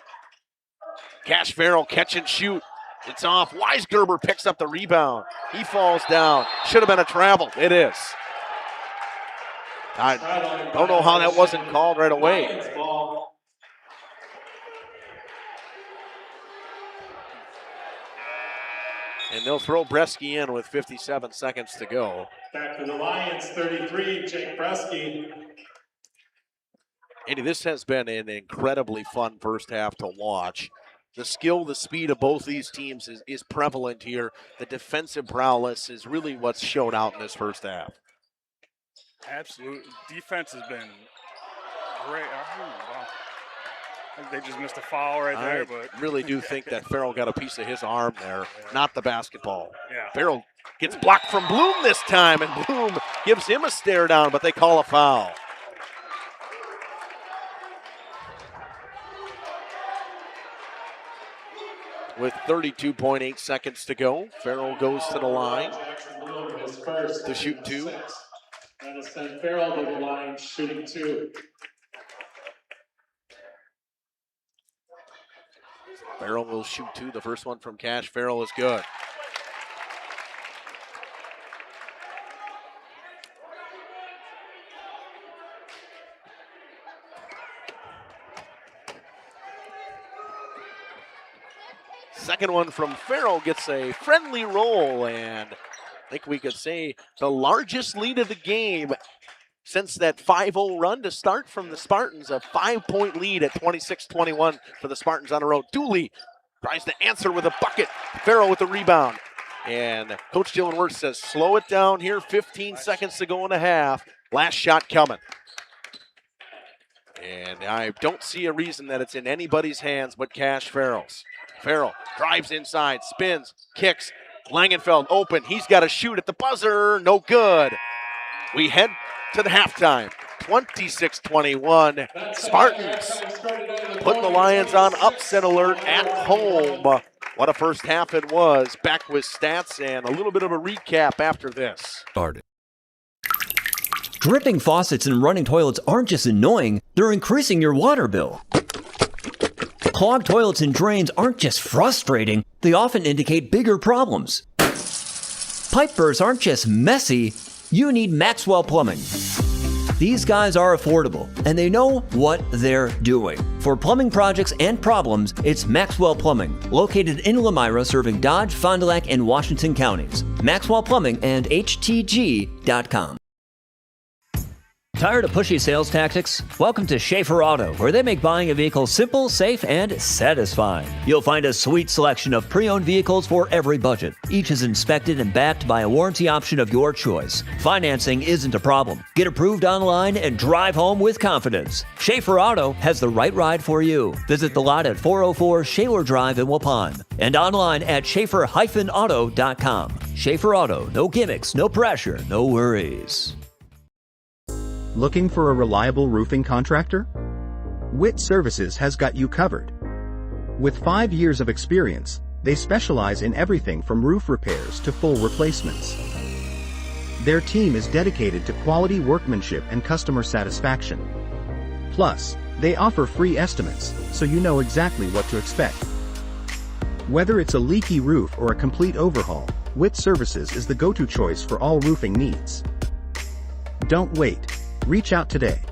Cash Farrell, catch and shoot. It's off. Weisgerber picks up the rebound. He falls down. Should have been a travel. It is. I don't know how that wasn't called right away. And they'll throw Bresky in with 57 seconds to go. Back to the Lions, 33, Jake Bresky. Andy, this has been an incredibly fun first half to watch. The skill, the speed of both these teams is prevalent here. The defensive prowess is really what's shown out in this first half. Absolutely. Defense has been great. Wow. I think they just missed a foul right there. But really do think that Farrell got a piece of his arm there, not the basketball. Yeah. Farrell gets blocked from Bloom this time, and Bloom gives him a stare down, but they call a foul. With 32.8 seconds to go, Farrell goes to the line to shoot two. That'll send Farrell to the line, shooting two. Farrell will shoot two. The first one from Cash Farrell is good. Second one from Farrell gets a friendly roll, and I think we could say the largest lead of the game since that 5-0 run to start from the Spartans. A 5-point lead at 26-21 for the Spartans on the road. Dooley tries to answer with a bucket. Farrell with the rebound. And Coach Dylan Wirtz says, slow it down here. 15 seconds to go in the half. Last shot coming. And I don't see a reason that it's in anybody's hands but Cash Farrell's. Farrell drives inside, spins, kicks, Langenfeld open. He's got a shoot at the buzzer. No good. We head to the halftime. 26-21. Spartans putting the Lions on upset alert at home. What a first half it was. Back with stats and a little bit of a recap after this. Started. Dripping faucets and running toilets aren't just annoying, they're increasing your water bill. Clogged toilets and drains aren't just frustrating, they often indicate bigger problems. Pipe bursts aren't just messy, you need Maxwell Plumbing. These guys are affordable, and they know what they're doing. For plumbing projects and problems, it's Maxwell Plumbing, located in Lomira, serving Dodge, Fond du Lac, and Washington counties. Maxwell Plumbing and HTG.com. Tired of pushy sales tactics? Welcome to Schaefer Auto, where they make buying a vehicle simple, safe, and satisfying. You'll find a sweet selection of pre-owned vehicles for every budget. Each is inspected and backed by a warranty option of your choice. Financing isn't a problem. Get approved online and drive home with confidence. Schaefer Auto has the right ride for you. Visit the lot at 404 Shaler Drive in Waupun and online at schaefer-auto.com. Schaefer Auto, no gimmicks, no pressure, no worries. Looking for a reliable roofing contractor? Witt Services has got you covered. With 5 years of experience, they specialize in everything from roof repairs to full replacements. Their team is dedicated to quality workmanship and customer satisfaction. Plus, they offer free estimates, so you know exactly what to expect. Whether it's a leaky roof or a complete overhaul, Witt Services is the go-to choice for all roofing needs. Don't wait. Reach out today.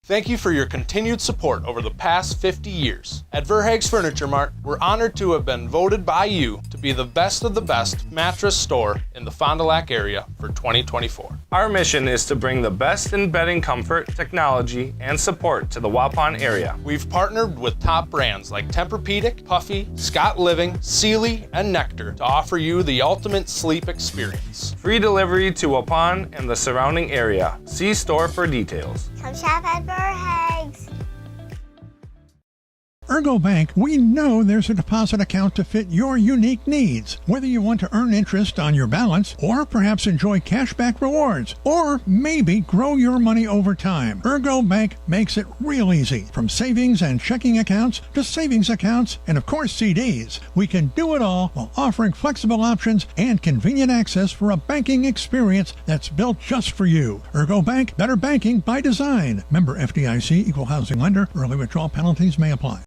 Thank you for your continued support over the past 50 years. At Verhaeg's Furniture Mart, we're honored to have been voted by you to be the best of the best mattress store in the Fond du Lac area for 2024. Our mission is to bring the best in bedding comfort, technology, and support to the Waupun area. We've partnered with top brands like Tempur-Pedic, Puffy, Scott Living, Sealy, and Nectar to offer you the ultimate sleep experience. Free delivery to Waupun and the surrounding area. See store for details. Come shop at Verhaeg's. Ergo Bank, we know there's a deposit account to fit your unique needs. Whether you want to earn interest on your balance, or perhaps enjoy cashback rewards, or maybe grow your money over time, Ergo Bank makes it real easy. From savings and checking accounts to savings accounts and, of course, CDs. We can do it all while offering flexible options and convenient access for a banking experience that's built just for you. Ergo Bank, better banking by design. Member FDIC, equal housing lender. Early withdrawal penalties may apply.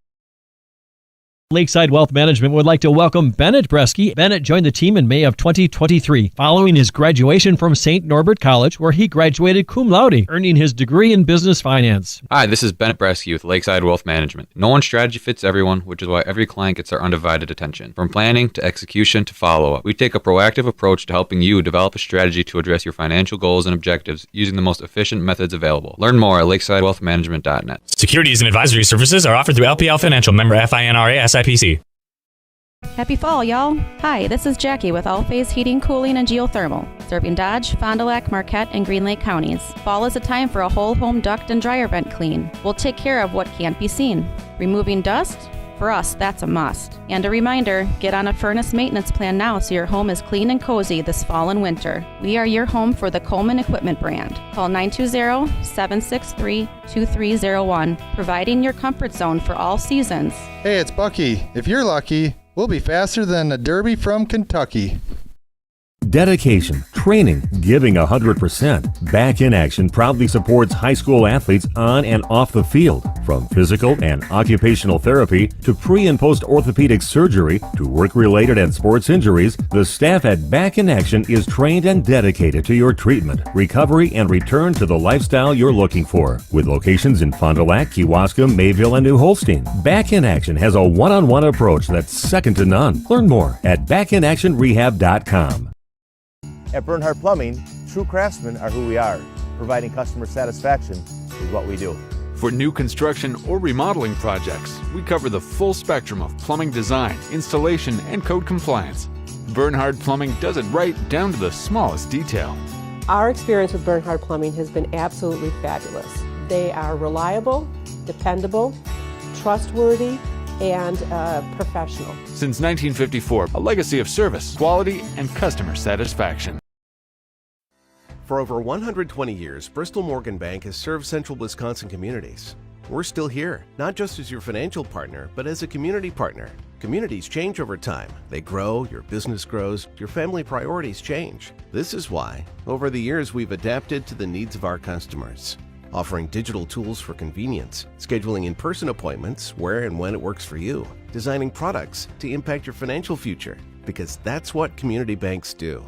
Lakeside Wealth Management would like to welcome Bennett Bresky. Bennett joined the team in May of 2023, following his graduation from St. Norbert College, where he graduated cum laude, earning his degree in business finance. Hi, this is Bennett Bresky with Lakeside Wealth Management. No one strategy fits everyone, which is why every client gets our undivided attention. From planning to execution to follow-up, we take a proactive approach to helping you develop a strategy to address your financial goals and objectives using the most efficient methods available. Learn more at lakesidewealthmanagement.net. Securities and advisory services are offered through LPL Financial, member FINRA SIPC. Happy fall, y'all. Hi, this is Jackie with All Phase Heating, Cooling, and Geothermal, serving Dodge, Fond du Lac, Marquette, and Green Lake counties. Fall is a time for a whole home duct and dryer vent clean. We'll take care of what can't be seen. Removing dust? For us, that's a must. And a reminder, get on a furnace maintenance plan now so your home is clean and cozy this fall and winter. We are your home for the Coleman Equipment brand. Call 920-763-2301, providing your comfort zone for all seasons. Hey, it's Bucky. If you're lucky, we'll be faster than a Derby from Kentucky. Dedication, training, giving 100%. Back in Action proudly supports high school athletes on and off the field. From physical and occupational therapy to pre- and post-orthopedic surgery to work-related and sports injuries, the staff at Back in Action is trained and dedicated to your treatment, recovery, and return to the lifestyle you're looking for. With locations in Fond du Lac, Kewaskum, Mayville, and New Holstein, Back in Action has a one-on-one approach that's second to none. Learn more at backinactionrehab.com. At Bernhardt Plumbing, true craftsmen are who we are. Providing customer satisfaction is what we do. For new construction or remodeling projects, we cover the full spectrum of plumbing design, installation, and code compliance. Bernhardt Plumbing does it right down to the smallest detail. Our experience with Bernhardt Plumbing has been absolutely fabulous. They are reliable, dependable, trustworthy, and professional. Since 1954, a legacy of service, quality, and customer satisfaction. For over 120 years, Bristol Morgan Bank has served central Wisconsin communities. We're still here, not just as your financial partner, but as a community partner. Communities change over time. They grow, your business grows, your family priorities change. This is why, over the years, we've adapted to the needs of our customers, offering digital tools for convenience, scheduling in-person appointments where and when it works for you, designing products to impact your financial future, because that's what community banks do.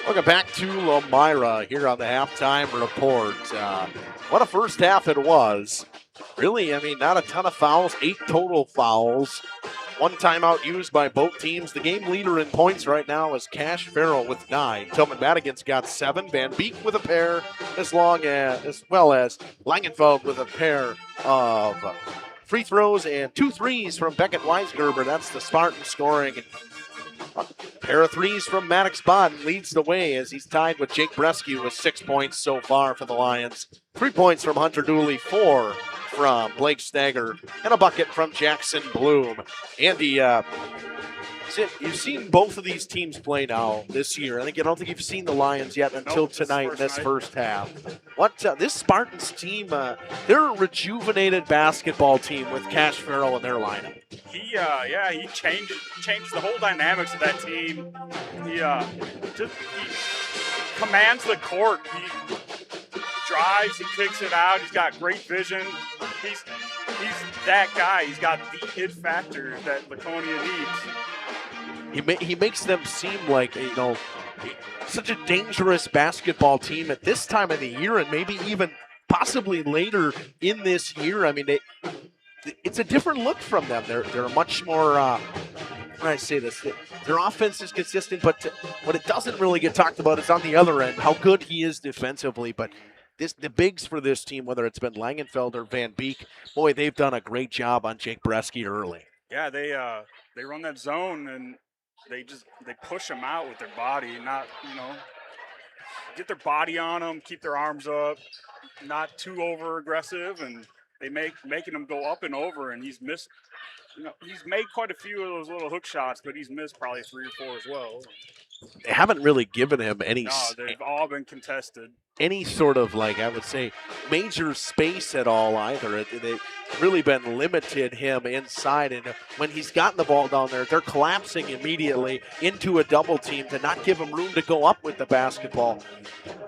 Welcome back to Lomira here on the halftime report. What a first half it was. Really, I mean, not a ton of fouls, 8 total fouls. One timeout used by both teams. The game leader in points right now is Cash Farrell with 9. Tillman Madigan's got 7. Van Beek with a pair, as well as Langenfeld with a pair of free throws and 2 threes from Beckett Weisgerber. That's the Spartan scoring. A pair of threes from Maddox Bodden leads the way as he's tied with Jake Bresky with 6 points so far for the Lions. 3 points from Hunter Dooley, 4 from Blake Stagger, and a bucket from Jackson Bloom. Andy, you've seen both of these teams play now this year. I don't think you've seen the Lions yet until tonight in this first half. This Spartans team, they're a rejuvenated basketball team with Cash Farrell in their lineup. He changed the whole dynamics of that team. He commands the court. He drives, he kicks it out. He's got great vision. He's that guy. He's got the hit factor that Laconia needs. He makes them seem like, such a dangerous basketball team at this time of the year, and maybe even possibly later in this year. I mean, it's a different look from them. They're much more, when I say this, their offense is consistent, but what it doesn't really get talked about is on the other end, how good he is defensively. But the bigs for this team, whether it's been Langenfeld or Van Beek, boy, they've done a great job on Jake Bresky early. Yeah, they run that zone and they push them out with their body, not, get their body on them, keep their arms up, not too over aggressive, and they making him go up and over, and he's missed. He's made quite a few of those little hook shots, but he's missed probably 3 or 4 as well. They haven't really given him any. No, they've all been contested. Any sort of, I would say, major space at all either. They've really been limited him inside, and when he's gotten the ball down there, they're collapsing immediately into a double team to not give him room to go up with the basketball.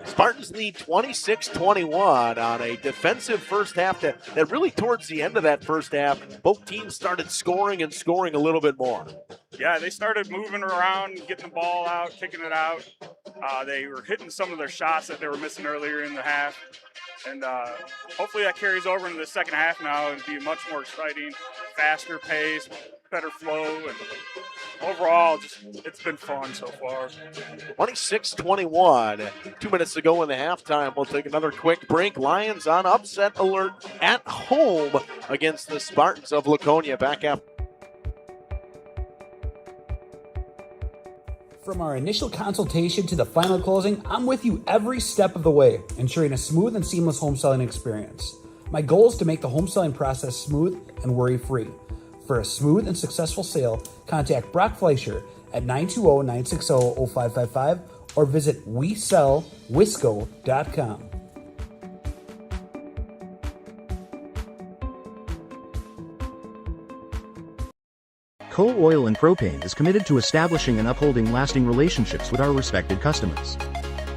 Spartans lead 26-21 on a defensive first half that really towards the end of that first half, both teams started scoring and scoring a little bit more. Yeah, they started moving around, getting the ball out, kicking it out. They were hitting some of their shots that they were missing earlier in the half. And hopefully that carries over into the second half now and be much more exciting, faster pace, better flow. And overall, it's been fun so far. 26-21. 2 minutes to go in the halftime. We'll take another quick break. Lions on upset alert at home against the Spartans of Laconia. Back after. From our initial consultation to the final closing, I'm with you every step of the way, ensuring a smooth and seamless home selling experience. My goal is to make the home selling process smooth and worry-free. For a smooth and successful sale, contact Brock Fleischer at 920-960-0555 or visit WeSellWisco.com. Coal Oil and Propane is committed to establishing and upholding lasting relationships with our respected customers.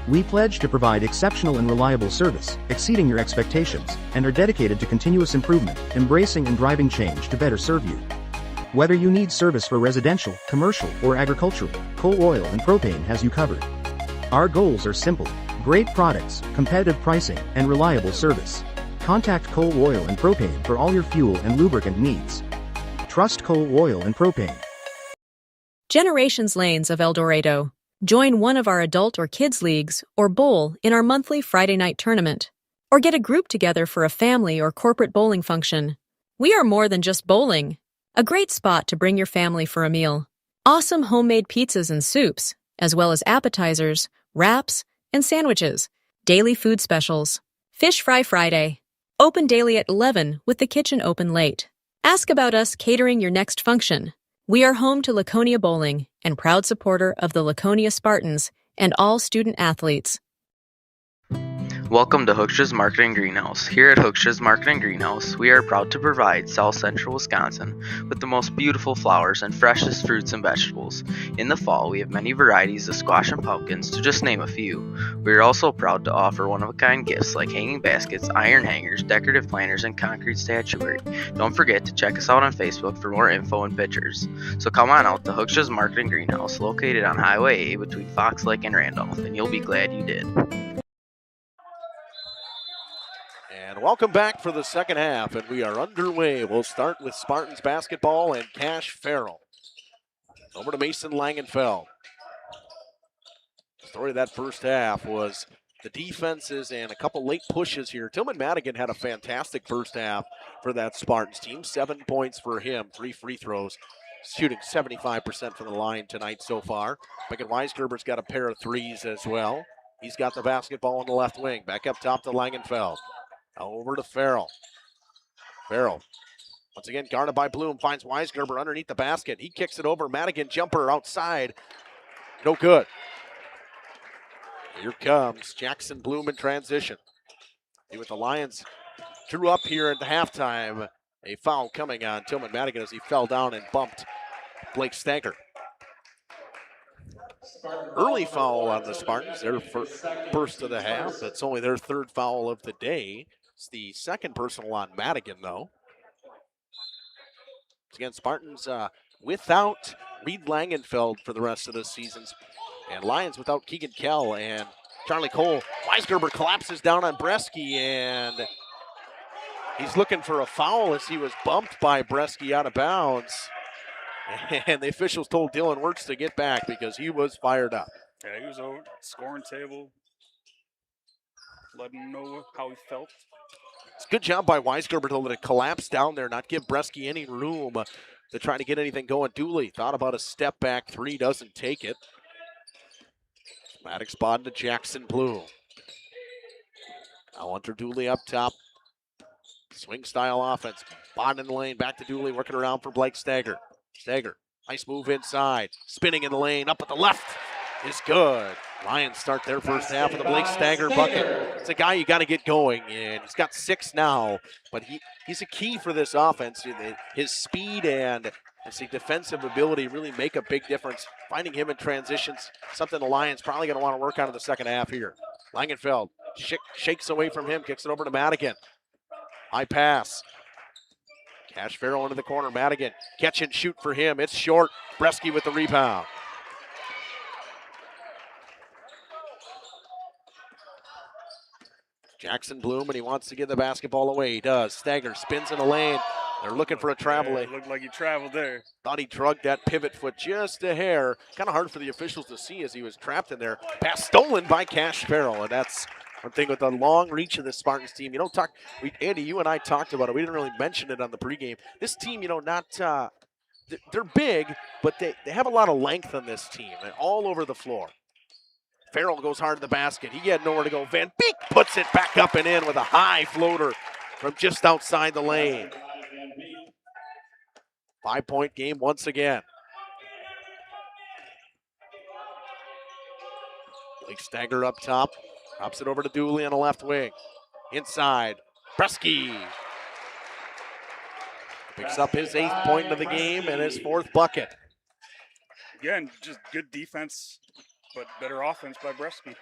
We pledge to provide exceptional and reliable service, exceeding your expectations, and are dedicated to continuous improvement, embracing and driving change to better serve you. Whether you need service for residential, commercial, or agricultural, Coal Oil and Propane has you covered. Our goals are simple: great products, competitive pricing, and reliable service. Contact Coal Oil and Propane for all your fuel and lubricant needs. Trust Coal Oil and Propane. Generations Lanes of El Dorado. Join one of our adult or kids leagues or bowl in our monthly Friday night tournament. Or get a group together for a family or corporate bowling function. We are more than just bowling. A great spot to bring your family for a meal. Awesome homemade pizzas and soups, as well as appetizers, wraps, and sandwiches. Daily food specials. Fish Fry Friday. Open daily at 11 with the kitchen open late. Ask about us catering your next function. We are home to Laconia Bowling and proud supporter of the Laconia Spartans and all student athletes. Welcome to Hookstra's Marketing Greenhouse. Here at Hookstra's Marketing Greenhouse, we are proud to provide South Central Wisconsin with the most beautiful flowers and freshest fruits and vegetables. In the fall, we have many varieties of squash and pumpkins, to just name a few. We are also proud to offer one-of-a-kind gifts like hanging baskets, iron hangers, decorative planters, and concrete statuary. Don't forget to check us out on Facebook for more info and pictures. So come on out to Hookstra's Marketing Greenhouse, located on Highway A between Fox Lake and Randolph, and you'll be glad you did. And welcome back for the second half, and we are underway. We'll start with Spartans basketball and Cash Farrell. Over to Mason Langenfeld. The story of that first half was the defenses and a couple late pushes here. Tillman Madigan had a fantastic first half for that Spartans team. 7 points for him, 3 free throws, shooting 75% from the line tonight so far. Megan Weisgerber's got a pair of threes as well. He's got the basketball on the left wing. Back up top to Langenfeld. Over to Farrell. Farrell, once again guarded by Bloom, finds Weisgerber underneath the basket. He kicks it over. Madigan jumper outside. No good. Here comes Jackson Bloom in transition. With the Lions drew up here at the halftime. A foul coming on Tillman Madigan as he fell down and bumped Blake Stanker. Early foul on the Spartans, their first of the half. That's only their third foul of the day. It's the second personal on Madigan, though. Again, Spartans without Reed Langenfeld for the rest of the season. And Lions without Keegan Kell and Charlie Cole. Weisgerber collapses down on Bresky, and he's looking for a foul as he was bumped by Bresky out of bounds. And the officials told Dylan Wirtz to get back because he was fired up. Yeah, he was over scoring table, letting him know how he felt. It's a good job by Weisgerber to let it collapse down there, not give Bresky any room to try to get anything going. Dooley thought about a step back three, doesn't take it. Maddox spotted to Jackson Bloom. Now Hunter Dooley up top. Swing style offense. Bond in the lane, back to Dooley, working around for Blake Stager. Stager, nice move inside. Spinning in the lane, up at the left is good. Lions start their first half with a Blake Stager bucket. It's a guy you got to get going, and he's got 6 now, but he's a key for this offense. His speed and his defensive ability really make a big difference. Finding him in transitions, something the Lions probably going to want to work on in the second half here. Langenfeld shakes away from him, kicks it over to Madigan. High pass. Cash Farrell into the corner. Madigan, catch and shoot for him. It's short. Bresky with the rebound. Jackson Bloom, and he wants to give the basketball away. He does. Stager spins in the lane. They're looking for a travel. It looked like he traveled there. Thought he drugged that pivot foot just a hair. Kind of hard for the officials to see as he was trapped in there. Pass stolen by Cash Farrell, and that's one thing with the long reach of the Spartans team. You don't talk, Andy, you and I talked about it. We didn't really mention it on the pregame. This team, they're big, but they have a lot of length on this team. They're all over the floor. Farrell goes hard to the basket. He had nowhere to go. Van Beek puts it back up and in with a high floater from just outside the lane. 5-point game once again. Blake Stager up top. Drops it over to Dooley on the left wing. Inside. Bresky picks up his 8th point of the game and his 4th bucket. Again, just good defense, but better offense by Bresky.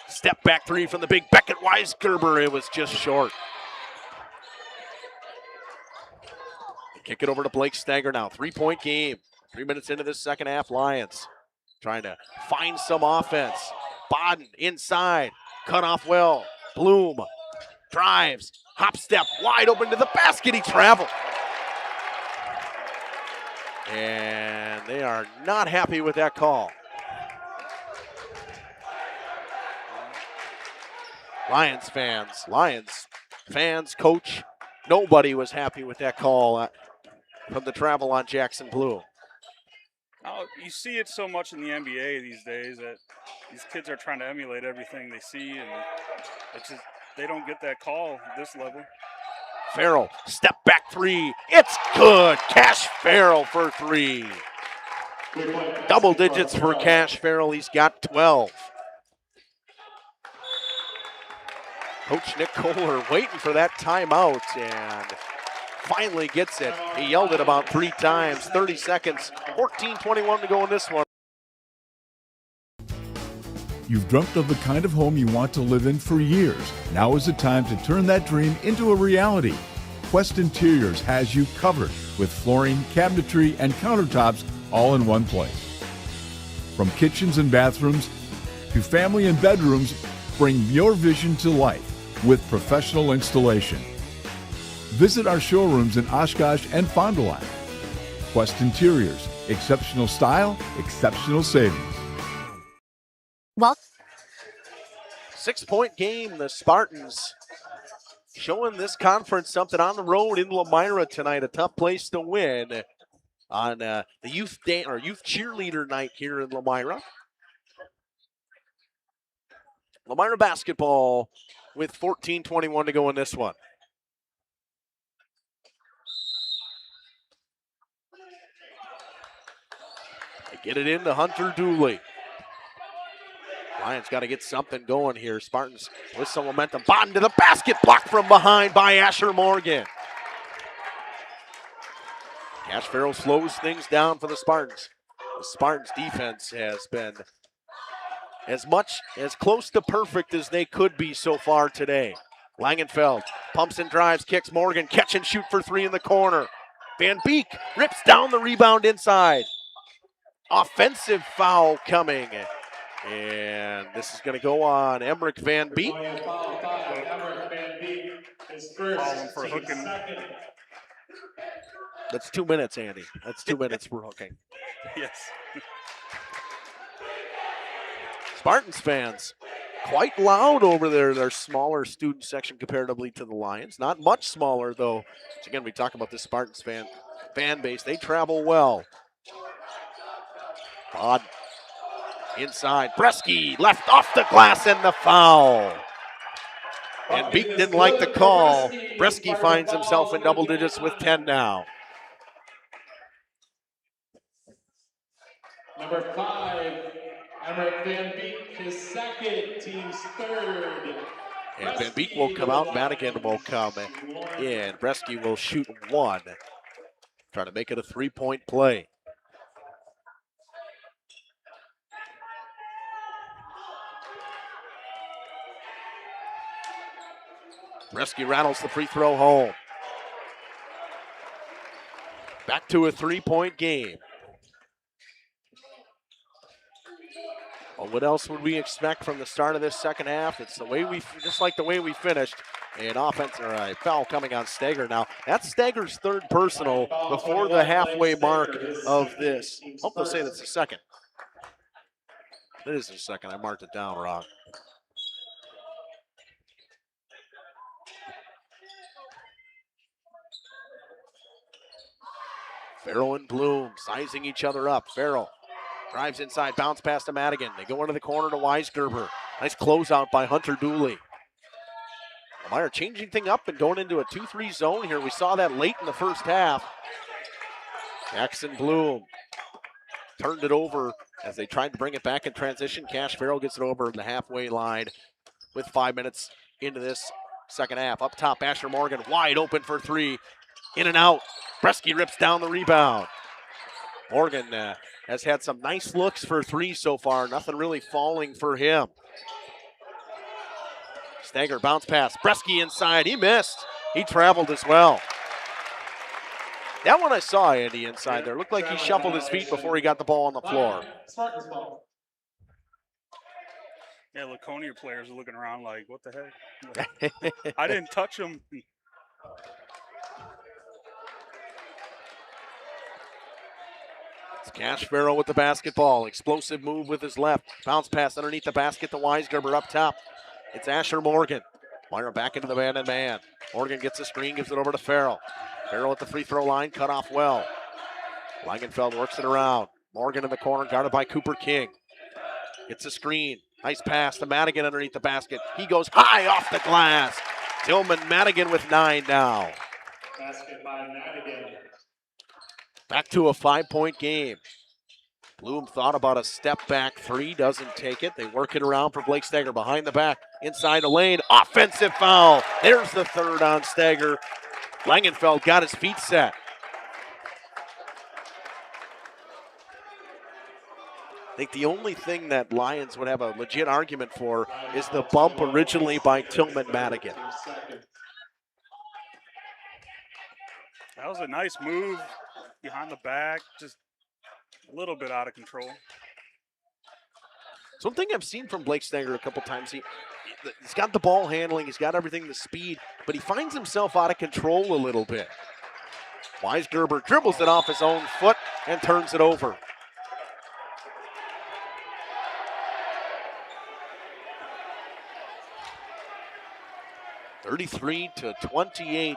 Step back three from the big Beckett Weisgerber. It was just short. Kick it over to Blake Stager now. 3-point game. 3 minutes into this second half. Lions trying to find some offense. Bodden inside. Cut off well. Bloom drives. Hop step wide open to the basket. He traveled. And they are not happy with that call. Lions fans, coach, nobody was happy with that call from the travel on Jackson Bloom. Oh, you see it so much in the NBA these days that these kids are trying to emulate everything they see, and they don't get that call at this level. Farrell, step back three. It's good. Cash Farrell for three. Double digits for Cash Farrell. He's got 12. Coach Nick Kohler waiting for that timeout and finally gets it. He yelled it about 3 times. 30 seconds, 14:21 to go in this one. You've dreamt of the kind of home you want to live in for years. Now is the time to turn that dream into a reality. Quest Interiors has you covered with flooring, cabinetry, and countertops all in one place. From kitchens and bathrooms to family and bedrooms, bring your vision to life with professional installation. Visit our showrooms in Oshkosh and Fond du Lac. Quest Interiors, exceptional style, exceptional savings. Well, 6-point game. The Spartans showing this conference something on the road in Lomira tonight. A tough place to win on the youth cheerleader night here in Lomira. Lomira basketball with 14:21 to go in this one. They get it into Hunter Dooley. Lions got to get something going here. Spartans with some momentum. Bottom to the basket, blocked from behind by Asher Morgan. Cash Farrell slows things down for the Spartans. The Spartans defense has been as close to perfect as they could be so far today. Langenfeld pumps and drives, kicks Morgan, catch and shoot for 3 in the corner. Van Beek rips down the rebound inside. Offensive foul coming. And this is going to go on Emmerich Van Beek. Falling for hooking. That's 2 minutes, Andy. That's 2 minutes for hooking. Yes. Spartans fans quite loud over there. Their smaller student section comparatively to the Lions. Not much smaller, though. So again, we talk about the Spartans fan base. They travel well. Odd inside. Bresky left off the glass and the foul. And Beek didn't like the call. Bresky finds himself in double digits with 10 now. Number 5, Emmerich Van Beek, his second, team's third. And Van Beek will come out, Madigan will come in. Bresky will shoot 1. Trying to make it a 3-point play. Bresky rattles the free throw home. Back to a 3-point game. Well, what else would we expect from the start of this second half? It's the way just like the way we finished. An offense or a foul coming on Stager now. That's Stager's 3rd personal before the halfway mark of this. Hope they'll say that's the 2nd. It is the 2nd. I marked it down wrong. Farrell and Bloom sizing each other up. Farrell drives inside, bounce pass to Madigan. They go into the corner to Weisgerber. Nice closeout by Hunter Dooley. Meyer changing thing up and going into a 2-3 zone here. We saw that late in the first half. Jackson Bloom turned it over as they tried to bring it back in transition. Cash Farrell gets it over the halfway line with 5 minutes into this second half. Up top, Asher Morgan wide open for 3. In and out. Bresky rips down the rebound. Morgan has had some nice looks for 3 so far. Nothing really falling for him. Stager bounce pass. Bresky inside. He missed. He traveled as well. That one I saw, Andy, inside there. Looked like he shuffled his feet before he got the ball on the floor. Yeah, Laconia players are looking around like, what the heck? I didn't touch him. Cash Farrell with the basketball. Explosive move with his left. Bounce pass underneath the basket to Weisgerber up top. It's Asher Morgan. Meyer back into the man-and-man. Morgan gets a screen, gives it over to Farrell. Farrell at the free throw line, cut off well. Langenfeld works it around. Morgan in the corner, guarded by Cooper King. Gets a screen. Nice pass to Madigan underneath the basket. He goes high off the glass. Tillman Madigan with 9 now. Basket by Madigan. Back to a 5-point game. Bloom thought about a step back three, doesn't take it. They work it around for Blake Steger behind the back, inside the lane. Offensive foul. There's the third on Steger. Langenfeld got his feet set. I think the only thing that Lions would have a legit argument for is the bump originally by Tillman Madigan. That was a nice move behind the back, just a little bit out of control. Something I've seen from Blake Steger a couple times, he's got the ball handling, he's got everything, the speed, but he finds himself out of control a little bit. Weisgerber dribbles it off his own foot and turns it over. (33-28).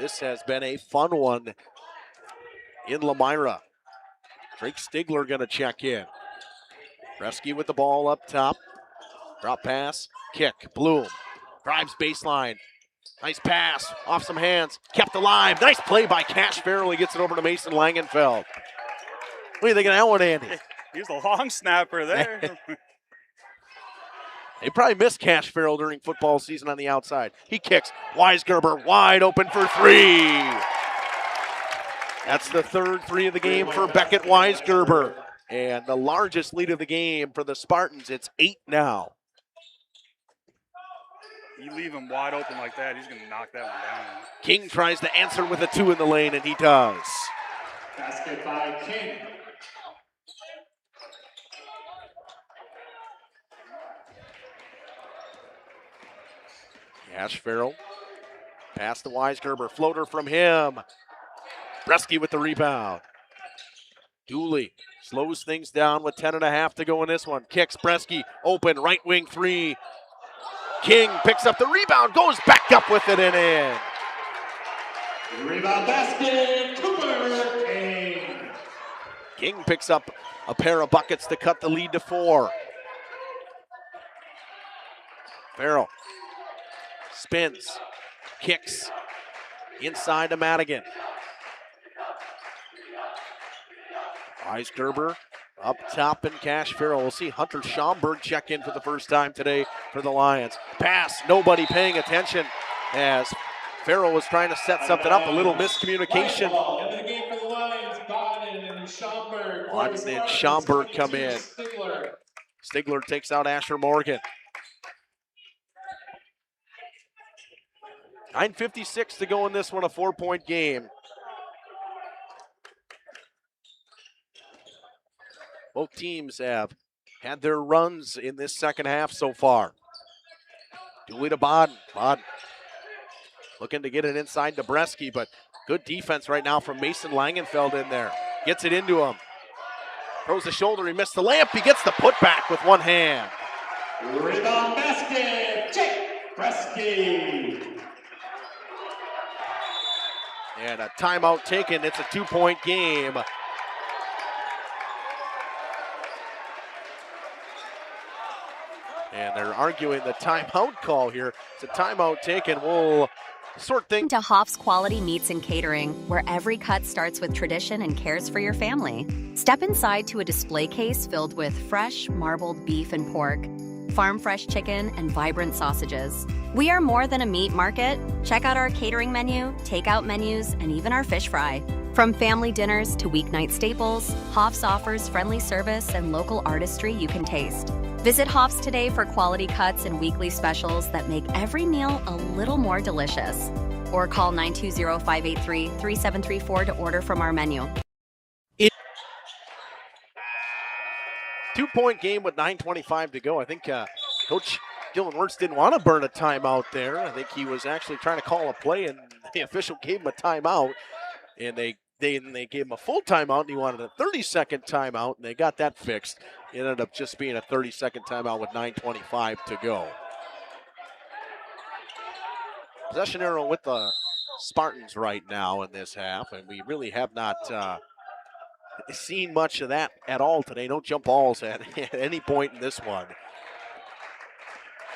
This has been a fun one in Lomira. Drake Stigler going to check in. Bresky with the ball up top. Drop pass, kick, Bloom. Drives baseline. Nice pass, off some hands, kept alive. Nice play by Cash Farrell. He gets it over to Mason Langenfeld. What do you think of that one, Andy? He's a long snapper there. They probably missed Cash Farrell during football season on the outside. He kicks. Weisgerber wide open for three. That's the third three of the game for Beckett Weisgerber. And the largest lead of the game for the Spartans. It's 8 now. You leave him wide open like that, he's going to knock that one down. King tries to answer with a 2 in the lane, and he does. Basket by King. Cash Farrell. Pass to Weisgerber. Floater from him. Bresky with the rebound. Dooley slows things down with 10.5 to go in this one. Kicks Bresky. Open. Right wing three. King picks up the rebound. Goes back up with it and in. Rebound basket. Cooper King. King picks up a pair of buckets to cut the lead to 4. Farrell. Spins, kicks, inside to Madigan. Weisgerber up top and Cash Farrell. We'll see Hunter Schomburg check in for the first time today for the Lions. Pass, nobody paying attention as Farrell was trying to set something up, a little miscommunication. In the game for the Lions, Bodden and Schomburg. Bodden and Schomburg come in. Stigler takes out Asher Morgan. 9:56 to go in this one, a 4-point game. Both teams have had their runs in this second half so far. Dooley to Bodden. Bodden looking to get it inside to Bresky, but good defense right now from Mason Langenfeld in there. Gets it into him. Throws the shoulder, he missed the layup. He gets the putback with one hand. Rebound basket, Jake Bresky. And a timeout taken. It's a 2-point game. And they're arguing the timeout call here. It's a timeout taken. We'll sort things. To Hoff's Quality Meats and Catering, where every cut starts with tradition and cares for your family. Step inside to a display case filled with fresh, marbled beef and pork, farm fresh chicken, and vibrant sausages. We are more than a meat market. Check out our catering menu, takeout menus, and even our fish fry. From family dinners to weeknight staples, Hoff's offers friendly service and local artistry you can taste. Visit Hoff's today for quality cuts and weekly specials that make every meal a little more delicious. Or call 920-583-3734 to order from our menu. 2-point game with 9:25 to go. I think Coach Dylan Wirtz didn't want to burn a timeout there. I think he was actually trying to call a play, and the official gave him a timeout. And they gave him a full timeout, and he wanted a 30-second timeout, and they got that fixed. It ended up just being a 30-second timeout with 9:25 to go. Possession arrow with the Spartans right now in this half, and we really have not seen much of that at all today. No jump balls at any point in this one.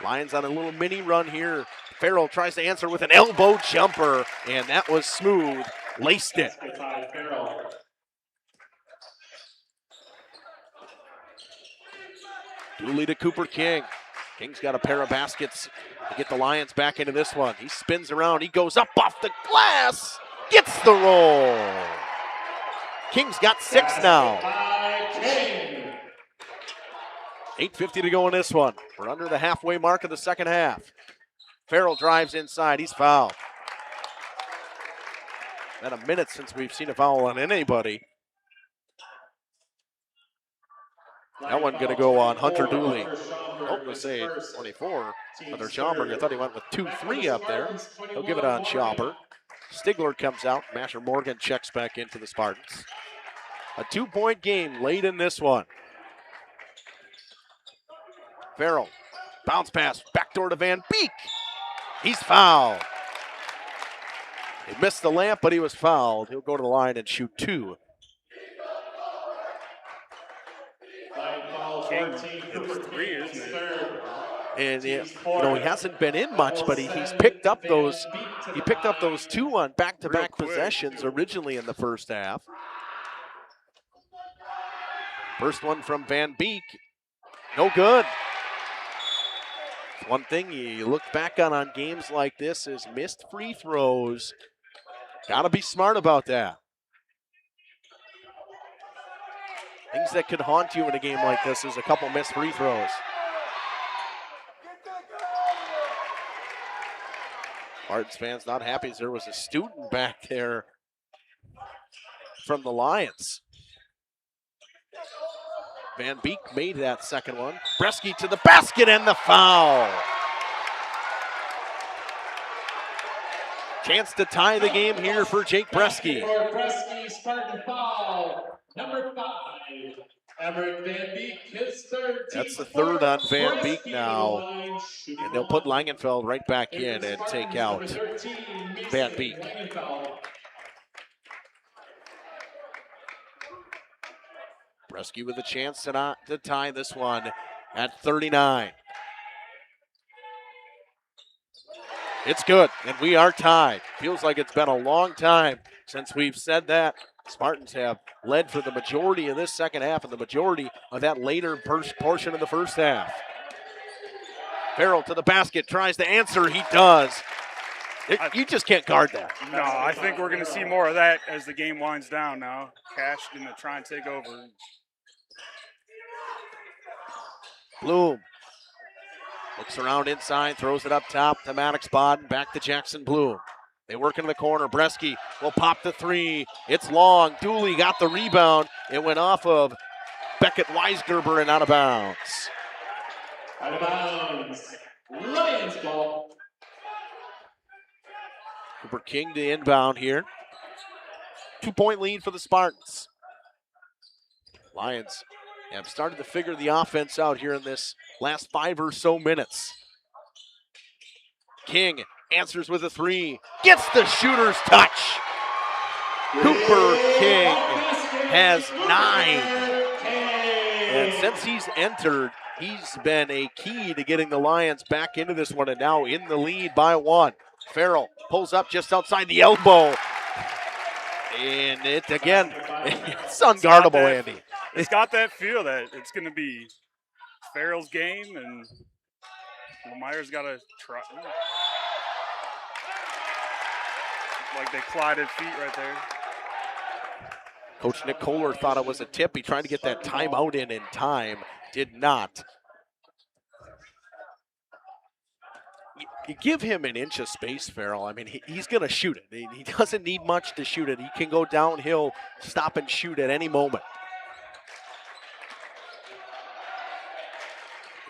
Lions on a little mini run here. Farrell tries to answer with an elbow jumper, and that was smooth. Laced it. Dooley to Cooper King. King's got a pair of baskets to get the Lions back into this one. He spins around. He goes up off the glass. Gets the roll. King's got 6 now. 8:50 to go in this one. We're under the halfway mark of the second half. Farrell drives inside. He's fouled. Been a minute since we've seen a foul on anybody. That one going to go on Hunter Dooley. Oh, let's say 24. Hunter Schaumburg. I thought he went with 2-3 up there. He'll give it on Schaumburg. Stigler comes out. Masher Morgan checks back into the Spartans. A 2-point game late in this one. Farrell, bounce pass, backdoor to Van Beek. He's fouled. He missed the lamp, but he was fouled. He'll go to the line and shoot 2. King hits 3, isn't it? And he hasn't been in much, but he's picked up those. He picked up those 2 on back-to-back possessions originally in the first half. First one from Van Beek, no good. One thing you look back on games like this is missed free throws. Got to be smart about that. Things that could haunt you in a game like this is a couple missed free throws. Spartans fans not happy as there was a student back there from the Lions. Van Beek made that second one. Bresky to the basket and the foul. Chance to tie the game here for Jake Bresky. Spartan foul. Number 5, Emerick Van Beek, his third. That's the third on Van Beek now. And they'll put Langenfeld right back in and take out Van Beek. Bresky with a chance to tie this one at 39. It's good, and we are tied. Feels like it's been a long time since we've said that. Spartans have led for the majority of this second half and the majority of that later portion of the first half. Farrell to the basket, tries to answer. He does. You just can't guard that. No, I think we're going to see more of that as the game winds down now. Cash going to try and take over. Bloom looks around inside, throws it up top to Maddox Bodden, back to Jackson Bloom. They work into the corner. Bresky will pop the 3. It's long. Dooley got the rebound. It went off of Beckett Weisgerber and out of bounds. Out of bounds. Lions ball. Cooper King to inbound here. 2-point lead for the Spartans. Lions have started to figure the offense out here in this last 5 or so minutes. King answers with a 3. Gets the shooter's touch. Cooper King has 9. And since he's entered, he's been a key to getting the Lions back into this one and now in the lead by 1. Farrell pulls up just outside the elbow. And it again, it's unguardable, Andy. It's got that feel that it's going to be Farrell's game, and Lomire's got to try. Like they collided feet right there. Coach Nick Kohler thought it was a tip. He tried to get that timeout in time. Did not. You give him an inch of space, Farrell. I mean, he's going to shoot it. He doesn't need much to shoot it. He can go downhill, stop and shoot at any moment.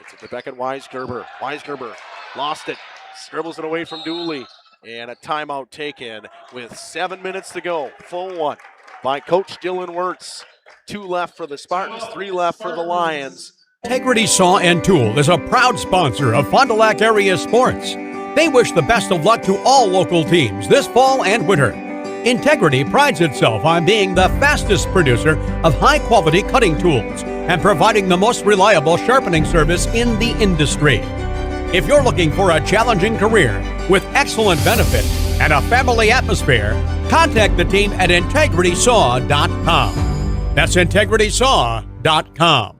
It's to Beckett Weisgerber. Weisgerber lost it. Scribbles it away from Dooley. And a timeout taken with 7 minutes to go. Full one by Coach Dylan Wirtz. 2 left for the Spartans, 3 left for the Lions. Integrity Saw and Tool is a proud sponsor of Fond du Lac area sports. They wish the best of luck to all local teams this fall and winter. Integrity prides itself on being the fastest producer of high-quality cutting tools and providing the most reliable sharpening service in the industry. If you're looking for a challenging career with excellent benefits and a family atmosphere, contact the team at integritysaw.com. That's integritysaw.com.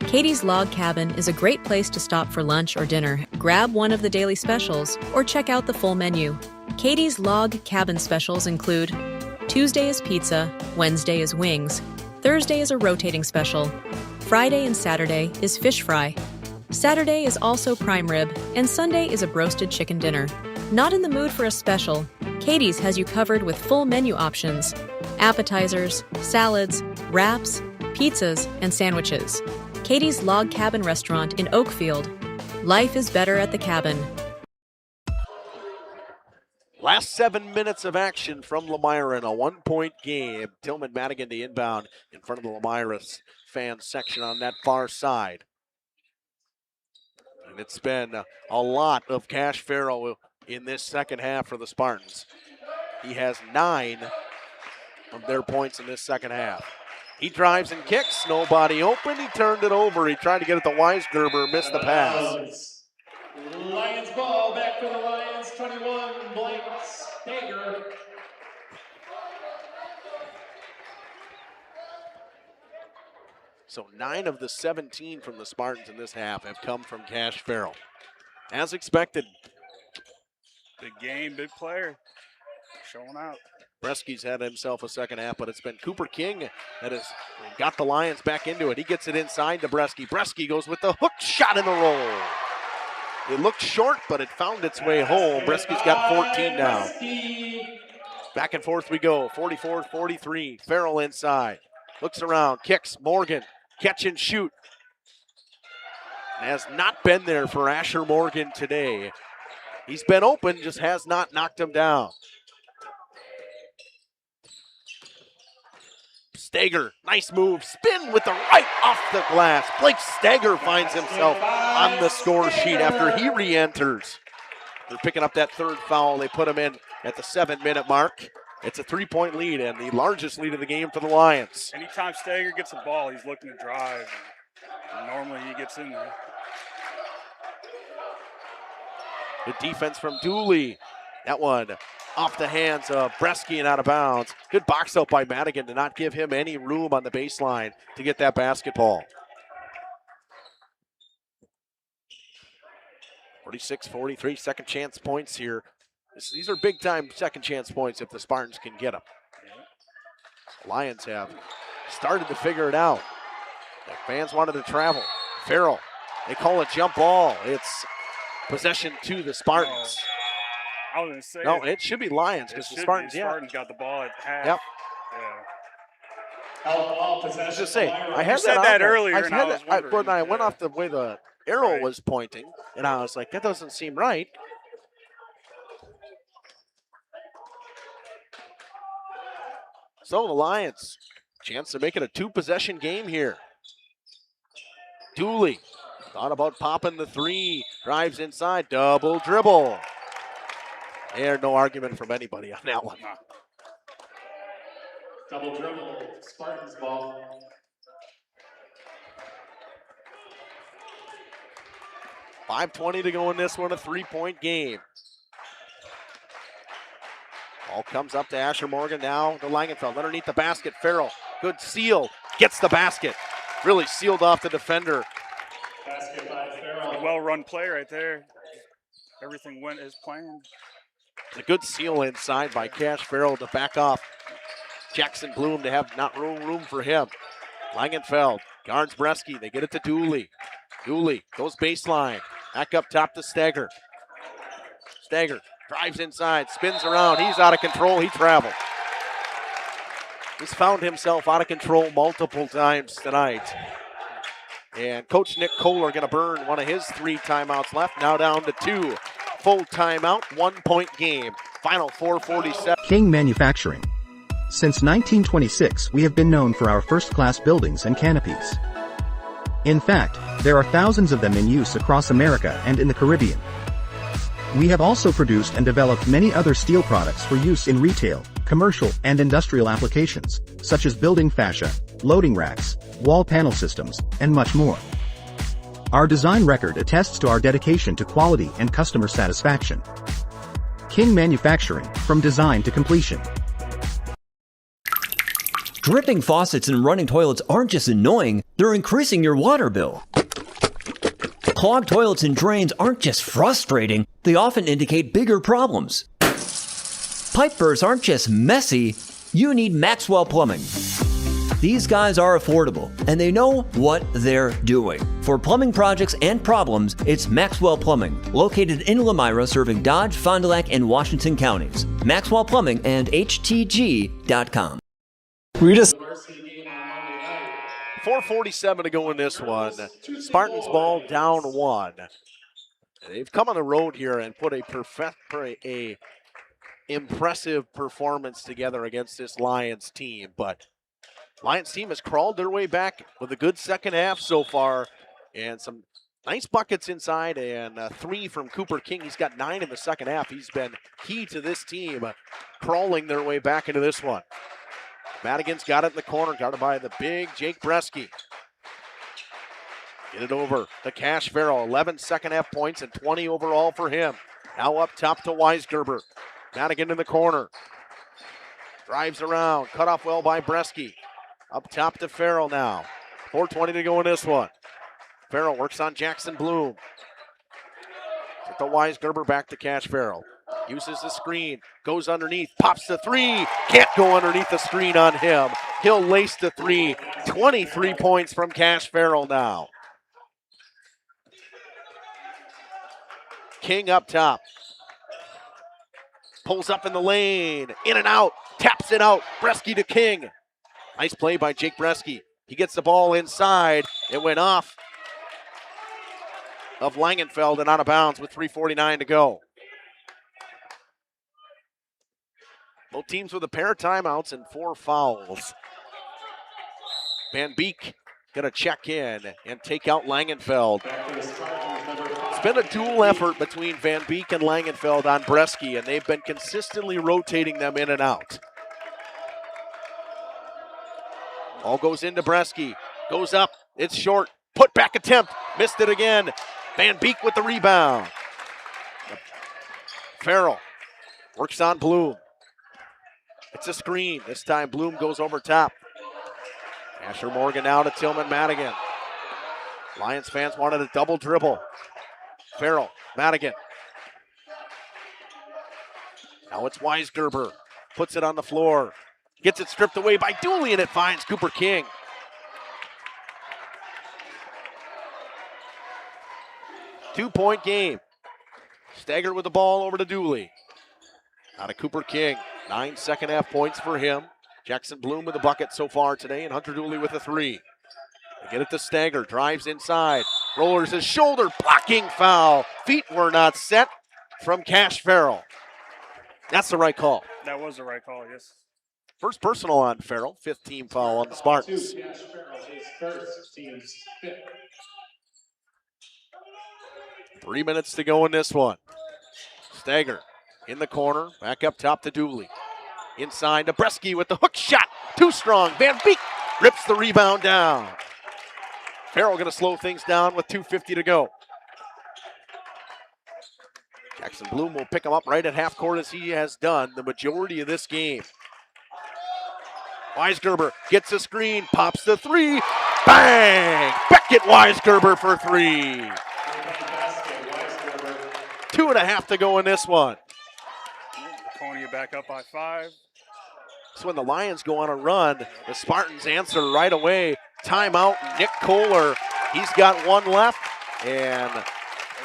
Katie's Log Cabin is a great place to stop for lunch or dinner, grab one of the daily specials, or check out the full menu. Katie's Log Cabin specials include Tuesday is pizza, Wednesday is wings, Thursday is a rotating special, Friday and Saturday is fish fry, Saturday is also prime rib, and Sunday is a broasted chicken dinner. Not in the mood for a special? Katie's has you covered with full menu options, appetizers, salads, wraps, pizzas, and sandwiches. Katie's Log Cabin Restaurant in Oakfield. Life is better at the cabin. Last 7 minutes of action from Lomira in a 1-point game. Tillman Madigan to inbound in front of the Lomira fan section on that far side. And it's been a lot of Cash Farrell in this second half for the Spartans. He has 9 of their points in this second half. He drives and kicks, nobody open. He turned it over. He tried to get it to Weisgerber, missed the pass. Lions ball, back for the Lions, 21, Blake Stager. So 9 of the 17 from the Spartans in this half have come from Cash Farrell. As expected. Big game, big player. Showing out. Bresky's had himself a second half, but it's been Cooper King that has got the Lions back into it. He gets it inside to Bresky. Bresky goes with the hook shot in the roll. It looked short, but it found its way home. Bresky's got 14 now. Back and forth we go, 44-43. Farrell inside. Looks around, kicks, Morgan. Catch and shoot. Has not been there for Asher Morgan today. He's been open, just has not knocked him down. Stager, nice move, spin with the right off the glass. Blake Stager finds himself on the score sheet after he re-enters. They're picking up that third foul. They put him in at the 7-minute mark. It's a 3-point lead and the largest lead of the game for the Lions. Anytime Stager gets the ball, he's looking to drive. And normally he gets in there. Good defense from Dooley. That one off the hands of Bresky and out of bounds. Good box out by Madigan to not give him any room on the baseline to get that basketball. 46-43, second chance points here. These are big time second chance points if the Spartans can get them. Lions have started to figure it out. The fans wanted to travel. Farrell, they call it jump ball. It's possession to the Spartans. I was going to say. No, it should be Lions because the Spartans, Spartans got the ball at half. Yep. Yeah. I was just saying, I had said that earlier, and I was wondering. When I went off the way the arrow was pointing, and I was like, that doesn't seem right. So the Lions, chance to make it a 2-possession game here. Dooley thought about popping the 3, drives inside, double dribble. There's no argument from anybody on that one. Double dribble, Spartans ball. .520 to go in this one, a 3-point game. Ball comes up to Asher Morgan now to Langenfeld. Underneath the basket, Farrell. Good seal, gets the basket. Really sealed off the defender. Basket by Farrell. A well-run play right there. Everything went as planned. A good seal inside by Cash Farrell to back off Jackson Bloom to have not room for him. Langenfeld guards Bresky. They get it to Dooley. Dooley goes baseline. Back up top to Stager. Stager drives inside, spins around. He's out of control. He traveled. He's found himself out of control multiple times tonight. And Coach Nick Kohler going to burn one of his 3 timeouts left. Now down to 2. Full timeout, 1-point game. Final 4:47. King Manufacturing. Since 1926, we have been known for our first-class buildings and canopies. In fact, there are thousands of them in use across America and in the Caribbean. We have also produced and developed many other steel products for use in retail, commercial, and industrial applications, such as building fascia, loading racks, wall panel systems, and much more. Our design record attests to our dedication to quality and customer satisfaction. King Manufacturing, from design to completion. Dripping faucets and running toilets aren't just annoying, they're increasing your water bill. Clogged toilets and drains aren't just frustrating, they often indicate bigger problems. Pipe bursts aren't just messy, you need Maxwell Plumbing. These guys are affordable, and they know what they're doing. For plumbing projects and problems, it's Maxwell Plumbing, located in Lomira, serving Dodge, Fond du Lac, and Washington counties. Maxwell Plumbing and HTG.com. We just 4:47 to go in this one. Spartans ball down 1. They've come on the road here and put a impressive performance together against this Lions team, but Lions team has crawled their way back with a good second half so far, and some nice buckets inside, and 3 from Cooper King. He's got 9 in the second half. He's been key to this team, crawling their way back into this one. Madigan's got it in the corner, guarded by the big Jake Bresky. Get it over to Cash Farrell, 11 second half points and 20 overall for him. Now up top to Weisgerber. Madigan in the corner. Drives around, cut off well by Bresky. Up top to Farrell now. 4:20 to go in this one. Farrell works on Jackson Bloom. Get the Weisgerber back to Cash Farrell. Uses the screen, goes underneath, pops the 3. Can't go underneath the screen on him. He'll lace the 3. 23 points from Cash Farrell now. King up top. Pulls up in the lane, in and out, taps it out. Bresky to King. Nice play by Jake Bresky. He gets the ball inside. It went off of Langenfeld and out of bounds with 3:49 to go. Both teams with a pair of timeouts and 4 fouls. Van Beek going to check in and take out Langenfeld. It's been a dual effort between Van Beek and Langenfeld on Bresky, and they've been consistently rotating them in and out. All goes into Bresky. Goes up. It's short. Put back attempt. Missed it again. Van Beek with the rebound. Farrell works on Bloom. It's a screen. This time Bloom goes over top. Asher Morgan now to Tillman Madigan. Lions fans wanted a double dribble. Farrell, Madigan. Now it's Weisgerber. Puts it on the floor. Gets it stripped away by Dooley, and it finds Cooper King. Two-point game. Staggered with the ball over to Dooley. Out of Cooper King. 9 second half points for him. Jackson Bloom with a bucket so far today, and Hunter Dooley with a 3. They get it to Stagger. Drives inside. Rollers his shoulder. Blocking foul. Feet were not set from Cash Farrell. That's the right call. That was the right call, yes. First personal on Farrell. 5th team foul on the Spartans. Cash Farrell, his first, team's 5th. 3 minutes to go in this one. Stagger in the corner. Back up top to Dooley. Inside to Bresky with the hook shot. Too strong. Van Beek rips the rebound down. Farrell going to slow things down with 2:50 to go. Jackson Bloom will pick him up right at half court as he has done the majority of this game. Weisgerber gets a screen, pops the 3. Bang! Beckett Weisgerber for 3. 2.5 to go in this one. Laconia back up by 5. So when the Lions go on a run, the Spartans answer right away. Timeout, Nick Kohler. He's got 1 left, and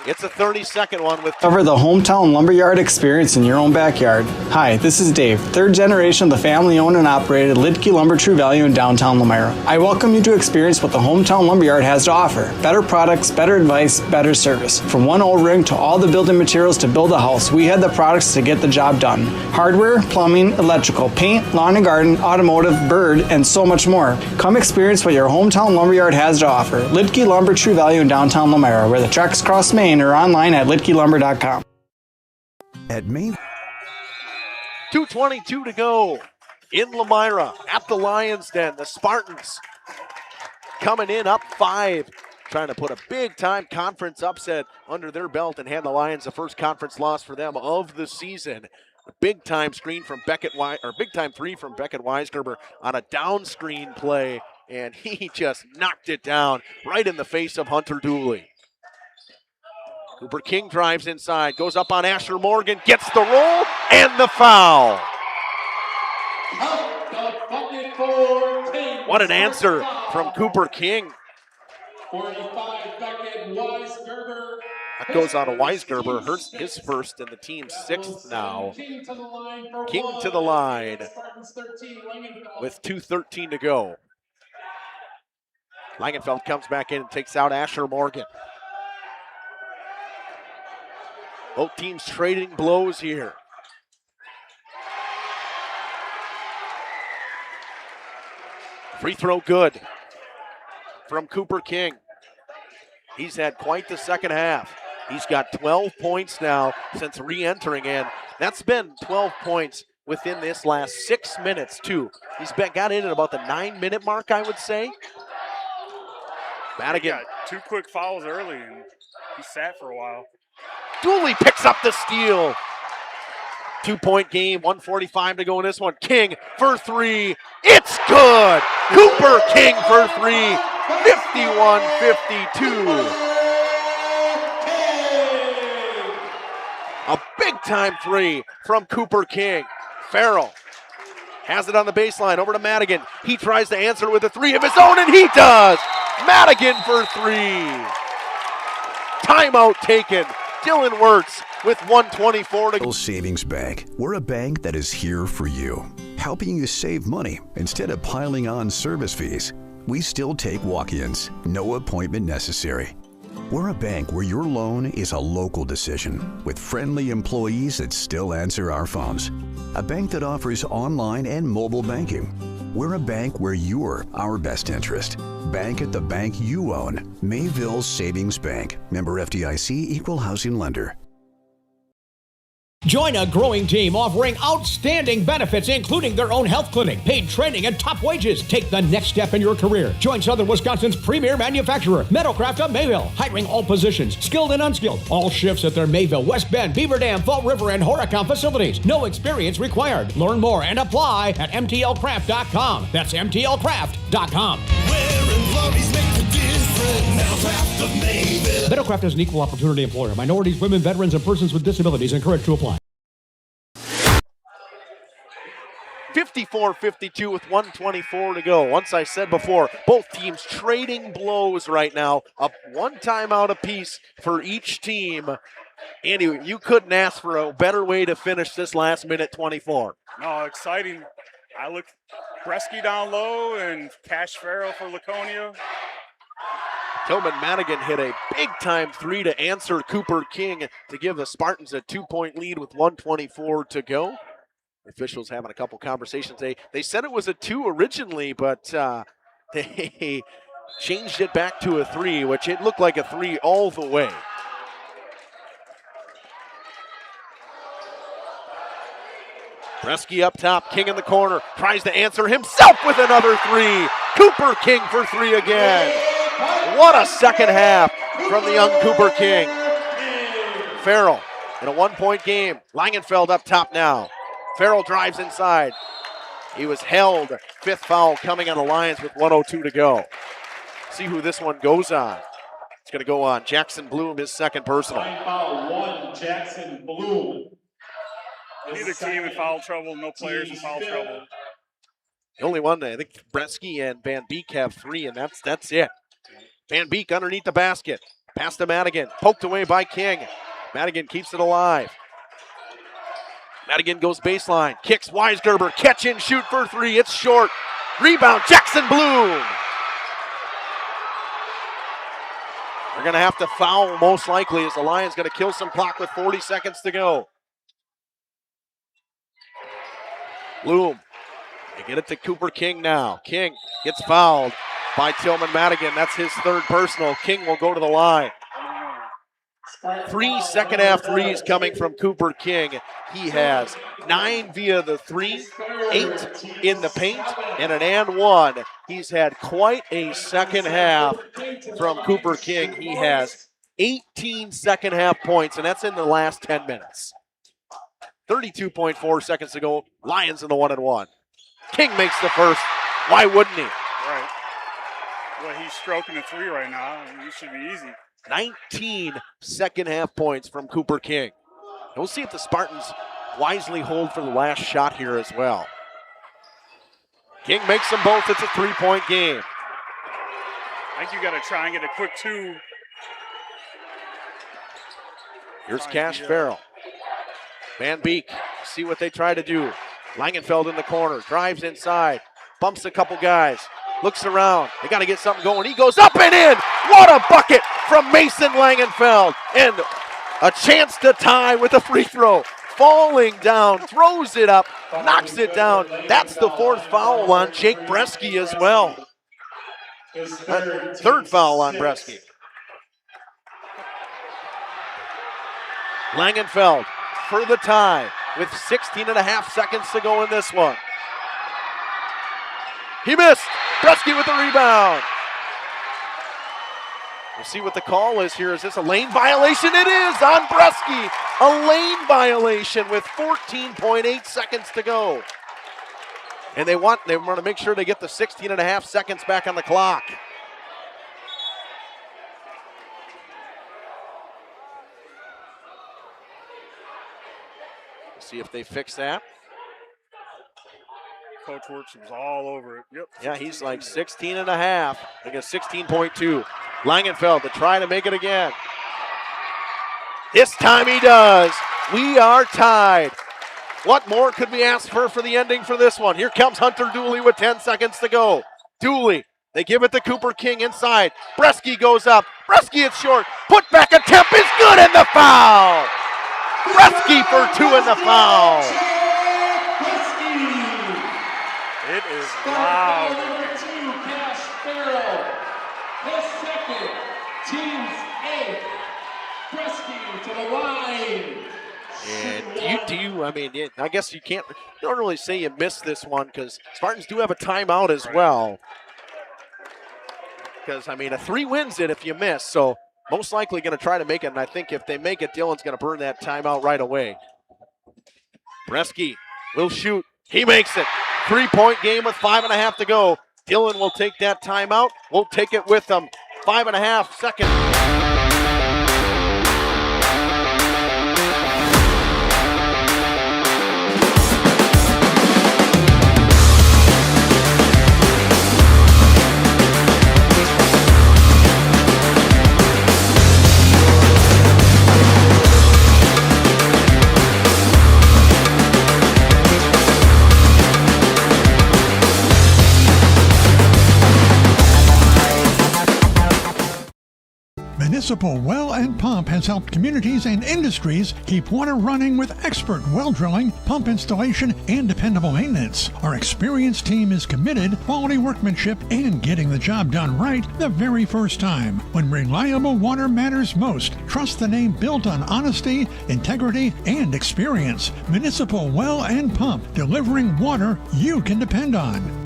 it's a 30-second one with Cover the hometown lumberyard experience in your own backyard. Hi, this is Dave, 3rd generation of the family-owned and operated Lidke Lumber True Value in downtown Lomira. I welcome you to experience what the hometown lumberyard has to offer. Better products, better advice, better service. From one O-ring to all the building materials to build a house, we had the products to get the job done. Hardware, plumbing, electrical, paint, lawn and garden, automotive, bird, and so much more. Come experience what your hometown lumberyard has to offer. Lidke Lumber True Value in downtown Lomira, where the tracks cross Main, or online at lidkelumber.com. At Main 2:22 to go in Lomira at the Lions Den. The Spartans coming in up 5, trying to put a big-time conference upset under their belt and hand the Lions the first conference loss for them of the season. A big-time screen from big-time 3 from Beckett Weisgerber on a down screen play, and he just knocked it down right in the face of Hunter Dooley. Cooper King drives inside, goes up on Asher Morgan, gets the roll and the foul. What an answer from Cooper King. 45 Beckett Weisgerber. That goes on to Weisgerber, hurts his first and the team's 6th now. King to the line with 2:13 to go. Langenfeld comes back in and takes out Asher Morgan. Both teams trading blows here. Free throw good from Cooper King. He's had quite the second half. He's got 12 points now since re-entering, and that's been 12 points within this last 6 minutes, too. He's got in at about the 9-minute mark, I would say. Madigan. He got 2 quick fouls early, and he sat for a while. Dooley picks up the steal. 2-point game, 1:45 to go in this one. King for 3. It's good. Cooper King for 3. 51-52. A big-time 3 from Cooper King. Farrell has it on the baseline, over to Madigan. He tries to answer with a 3 of his own, and he does. Madigan for 3. Timeout taken. Dylan Wirtz with 1:24 to go. Savings Bank. We're a bank that is here for you, helping you save money instead of piling on service fees. We still take walk-ins, no appointment necessary. We're a bank where your loan is a local decision with friendly employees that still answer our phones. A bank that offers online and mobile banking. We're a bank where you're our best interest. Bank at the bank you own. Mayville Savings Bank. Member FDIC, Equal Housing Lender. Join a growing team offering outstanding benefits, including their own health clinic, paid training, and top wages. Take the next step in your career. Join Southern Wisconsin's premier manufacturer, Metalcraft of Mayville, hiring all positions, skilled and unskilled. All shifts at their Mayville, West Bend, Beaver Dam, Fall River, and Horicon facilities. No experience required. Learn more and apply at mtlcraft.com. That's mtlcraft.com. Metalcraft is an equal opportunity employer. Minorities, women, veterans, and persons with disabilities encouraged to apply. 54-52 with 1:24 to go. Once I said before, both teams trading blows right now. Up 1 timeout apiece for each team. Andy, you couldn't ask for a better way to finish this last minute 24. No, exciting. I look Bresky down low and Cash Farrell for Laconia. Tillman Madigan hit a big-time 3 to answer Cooper King to give the Spartans a 2-point lead with 1:24 to go. Officials having a couple conversations. They said it was a 2 originally, but they changed it back to a 3, which it looked like a 3 all the way. Bresky up top, King in the corner, tries to answer himself with another 3. Cooper King for 3 again. What a second half from the young Cooper King. Farrell in a 1-point game. Langenfeld up top now. Farrell drives inside. He was held. 5th foul coming on the Lions with 1:02 to go. See who this one goes on. It's going to go on Jackson Bloom, his 2nd personal. Foul 1, Jackson Bloom. Neither team in foul trouble, no players in foul trouble. The only one, I think Bresky and Van Beek have 3, and that's it. Van Beek underneath the basket. Pass to Madigan. Poked away by King. Madigan keeps it alive. Madigan goes baseline. Kicks Weisgerber. Catch and shoot for 3. It's short. Rebound, Jackson Bloom. They're going to have to foul most likely as the Lions going to kill some clock with 40 seconds to go. Bloom. They get it to Cooper King now. King gets fouled by Tillman Madigan. That's his 3rd personal. King will go to the line. 3 second-half threes coming from Cooper King. He has 9 via the three, 8 in the paint, and an and one. He's had quite a second half from Cooper King. He has 18 second-half points, and that's in the last 10 minutes. 32.4 seconds to go. Lions in the 1-and-1. King makes the first. Why wouldn't he? Right. Well, he's stroking the three right now. It should be easy. 19 second-half points from Cooper King. And we'll see if the Spartans wisely hold for the last shot here as well. King makes them both. It's a three-point game. I think you got to try and get a quick two. Here's Cash Farrell. Van Beek, see what they try to do. Langenfeld in the corner, drives inside, bumps a couple guys, looks around. They got to get something going. He goes up and in. What a bucket from Mason Langenfeld. And a chance to tie with a free throw. Falling down, throws it up, knocks it down. That's the fourth foul on Jake Bresky as well. Third foul on Bresky. Langenfeld for the tie with 16.5 seconds to go in this one. He missed. Bresky with the rebound. We'll see what the call is here. Is this a lane violation? It is on Bresky. A lane violation with 14.8 seconds to go. And they want to make sure they get the 16.5 seconds back on the clock. See if they fix that. Coach Works was all over it. Yep. Yeah, he's like 16.5. I guess 16.2. Langenfeld to try to make it again. This time he does. We are tied. What more could we ask for the ending for this one? Here comes Hunter Dooley with 10 seconds to go. Dooley, they give it to Cooper King inside. Bresky goes up. Bresky, it's short. Put back attempt is good, and the foul. Bresky for 2 in the foul. It is loud. Number 2, Cash Farrell. His second, team's 8th. Bresky to the line. And I guess you don't really say you missed this one because Spartans do have a timeout as well. Because, a 3 wins it if you miss, so most likely going to try to make it, and I think if they make it, Dylan's going to burn that timeout right away. Bresky will shoot. He makes it. 3-point game with 5.5 to go. Dylan will take that timeout. We'll take it with them. 5.5 seconds. Municipal Well and Pump has helped communities and industries keep water running with expert well drilling, pump installation, and dependable maintenance. Our experienced team is committed, quality workmanship, and getting the job done right the very first time. When reliable water matters most, trust the name built on honesty, integrity, and experience. Municipal Well and Pump, delivering water you can depend on.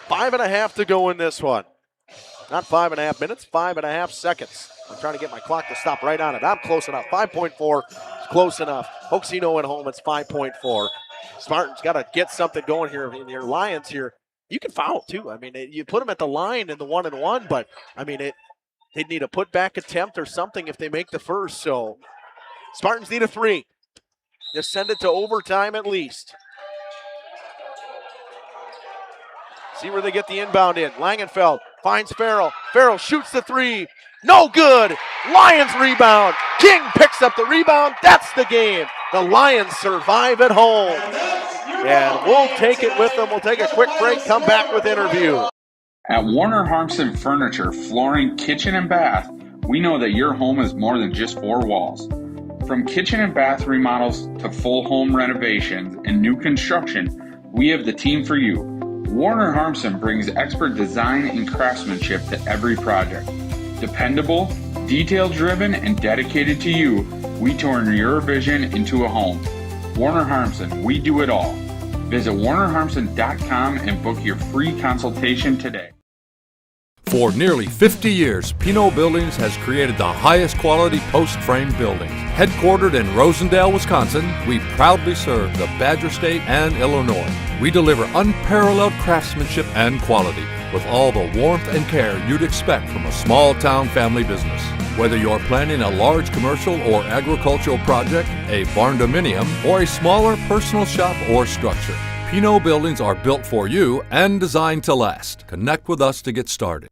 5.5 to go in this one. Not 5.5 minutes, 5.5 seconds. I'm trying to get my clock to stop right on it. I'm close enough. 5.4 is close enough. Hoaxino at home, it's 5.4. Spartans got to get something going here. Your Lions here, you can foul too. You put them at the line in the 1-and-1, but they'd need a putback attempt or something if they make the first. So Spartans need a 3. Just send it to overtime at least. See where they get the inbound in. Langenfeld finds Farrell. Farrell shoots the 3. No good. Lions rebound. King picks up the rebound. That's the game. The Lions survive at home. And we'll take it with them. We'll take a quick break, come back with interview. At Warner Harmson Furniture, Flooring, Kitchen, and Bath, we know that your home is more than just 4 walls. From kitchen and bath remodels to full home renovations and new construction, we have the team for you. Warner Harmson brings expert design and craftsmanship to every project. Dependable, detail-driven, and dedicated to you, we turn your vision into a home. Warner Harmson, we do it all. Visit warnerharmson.com and book your free consultation today. For nearly 50 years, Pinot Buildings has created the highest quality post-frame buildings. Headquartered in Rosendale, Wisconsin, we proudly serve the Badger State and Illinois. We deliver unparalleled craftsmanship and quality with all the warmth and care you'd expect from a small-town family business. Whether you're planning a large commercial or agricultural project, a barn-dominium, or a smaller personal shop or structure, Pinot Buildings are built for you and designed to last. Connect with us to get started.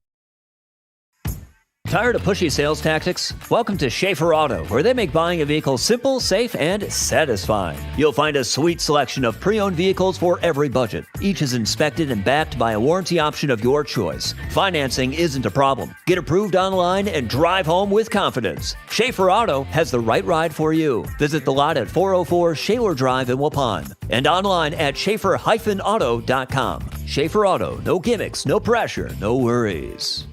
Tired of pushy sales tactics? Welcome to Schaefer Auto, where they make buying a vehicle simple, safe, and satisfying. You'll find a sweet selection of pre-owned vehicles for every budget. Each is inspected and backed by a warranty option of your choice. Financing isn't a problem. Get approved online and drive home with confidence. Schaefer Auto has the right ride for you. Visit the lot at 404 Shaler Drive in Waupun and online at schaefer-auto.com. Schaefer Auto, no gimmicks, no pressure, no worries.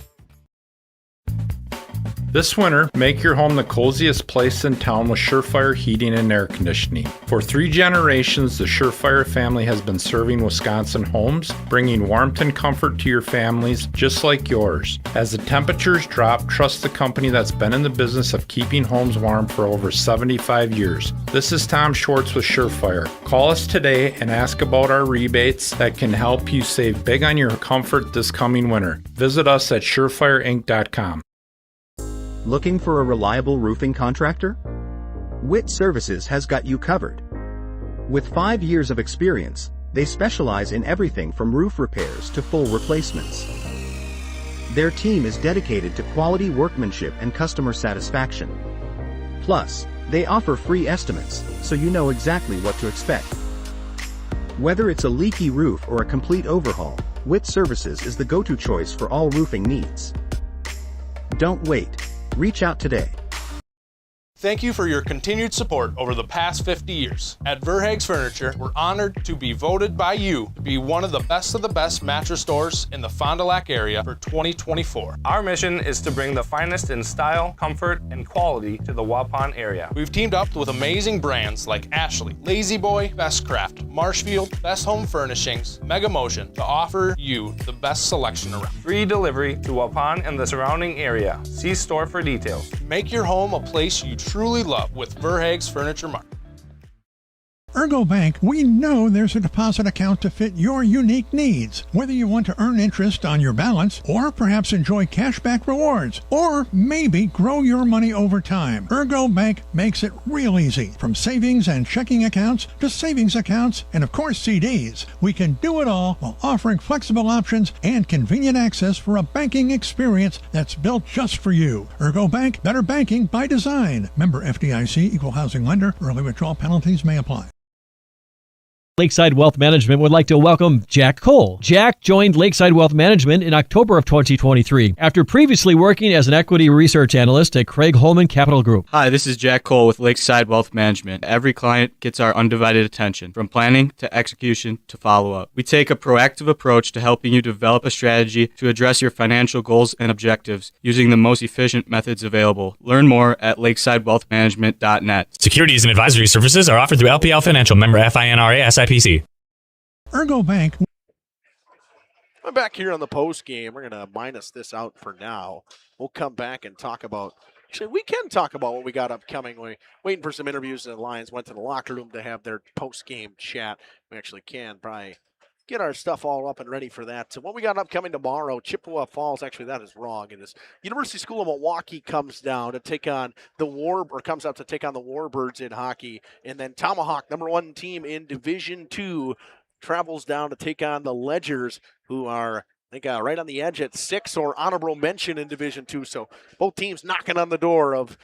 This winter, make your home the coziest place in town with Surefire heating and air conditioning. For 3 generations, the Surefire family has been serving Wisconsin homes, bringing warmth and comfort to your families just like yours. As the temperatures drop, trust the company that's been in the business of keeping homes warm for over 75 years. This is Tom Schwartz with Surefire. Call us today and ask about our rebates that can help you save big on your comfort this coming winter. Visit us at surefireinc.com. Looking for a reliable roofing contractor? Witt Services has got you covered. With 5 years of experience, they specialize in everything from roof repairs to full replacements. Their team is dedicated to quality workmanship and customer satisfaction. Plus, they offer free estimates, so you know exactly what to expect. Whether it's a leaky roof or a complete overhaul, Witt Services is the go-to choice for all roofing needs. Don't wait. Reach out today. Thank you for your continued support over the past 50 years. At Verhaeg's Furniture, we're honored to be voted by you to be one of the best mattress stores in the Fond du Lac area for 2024. Our mission is to bring the finest in style, comfort, and quality to the Waupun area. We've teamed up with amazing brands like Ashley, Lazy Boy, Best Craft, Marshfield, Best Home Furnishings, Mega Motion to offer you the best selection around. Free delivery to Waupun and the surrounding area. See store for details. Make your home a place you truly love with Verhaeg's Furniture Mart. Ergo Bank, we know there's a deposit account to fit your unique needs. Whether you want to earn interest on your balance, or perhaps enjoy cashback rewards, or maybe grow your money over time, Ergo Bank makes it real easy. From savings and checking accounts to savings accounts and of course CDs, we can do it all while offering flexible options and convenient access for a banking experience that's built just for you. Ergo Bank, better banking by design. Member FDIC, equal housing lender. Early withdrawal penalties may apply. Lakeside Wealth Management would like to welcome Jack Cole. Jack joined Lakeside Wealth Management in October of 2023 after previously working as an equity research analyst at Craig Holman Capital Group. Hi, this is Jack Cole with Lakeside Wealth Management. Every client gets our undivided attention, from planning to execution to follow-up. We take a proactive approach to helping you develop a strategy to address your financial goals and objectives using the most efficient methods available. Learn more at lakesidewealthmanagement.net. Securities and advisory services are offered through LPL Financial, member FINRA SIPC. Ergo Bank. I'm back here on the post game. We're going to minus this out for now. We'll come back and talk about, actually, we can talk about what we got upcoming. We're waiting for some interviews, and the Lions went to the locker room to have their post game chat. We actually can probably get our stuff all up and ready for that. So what we got upcoming tomorrow, Chippewa Falls, actually that is wrong. It is University School of Milwaukee comes down to take on comes out to take on the Warbirds in hockey. And then Tomahawk, number 1 team in Division II, travels down to take on the Ledgers, who are, I think, right on the edge at 6 or honorable mention in Division II. So both teams knocking on the door of,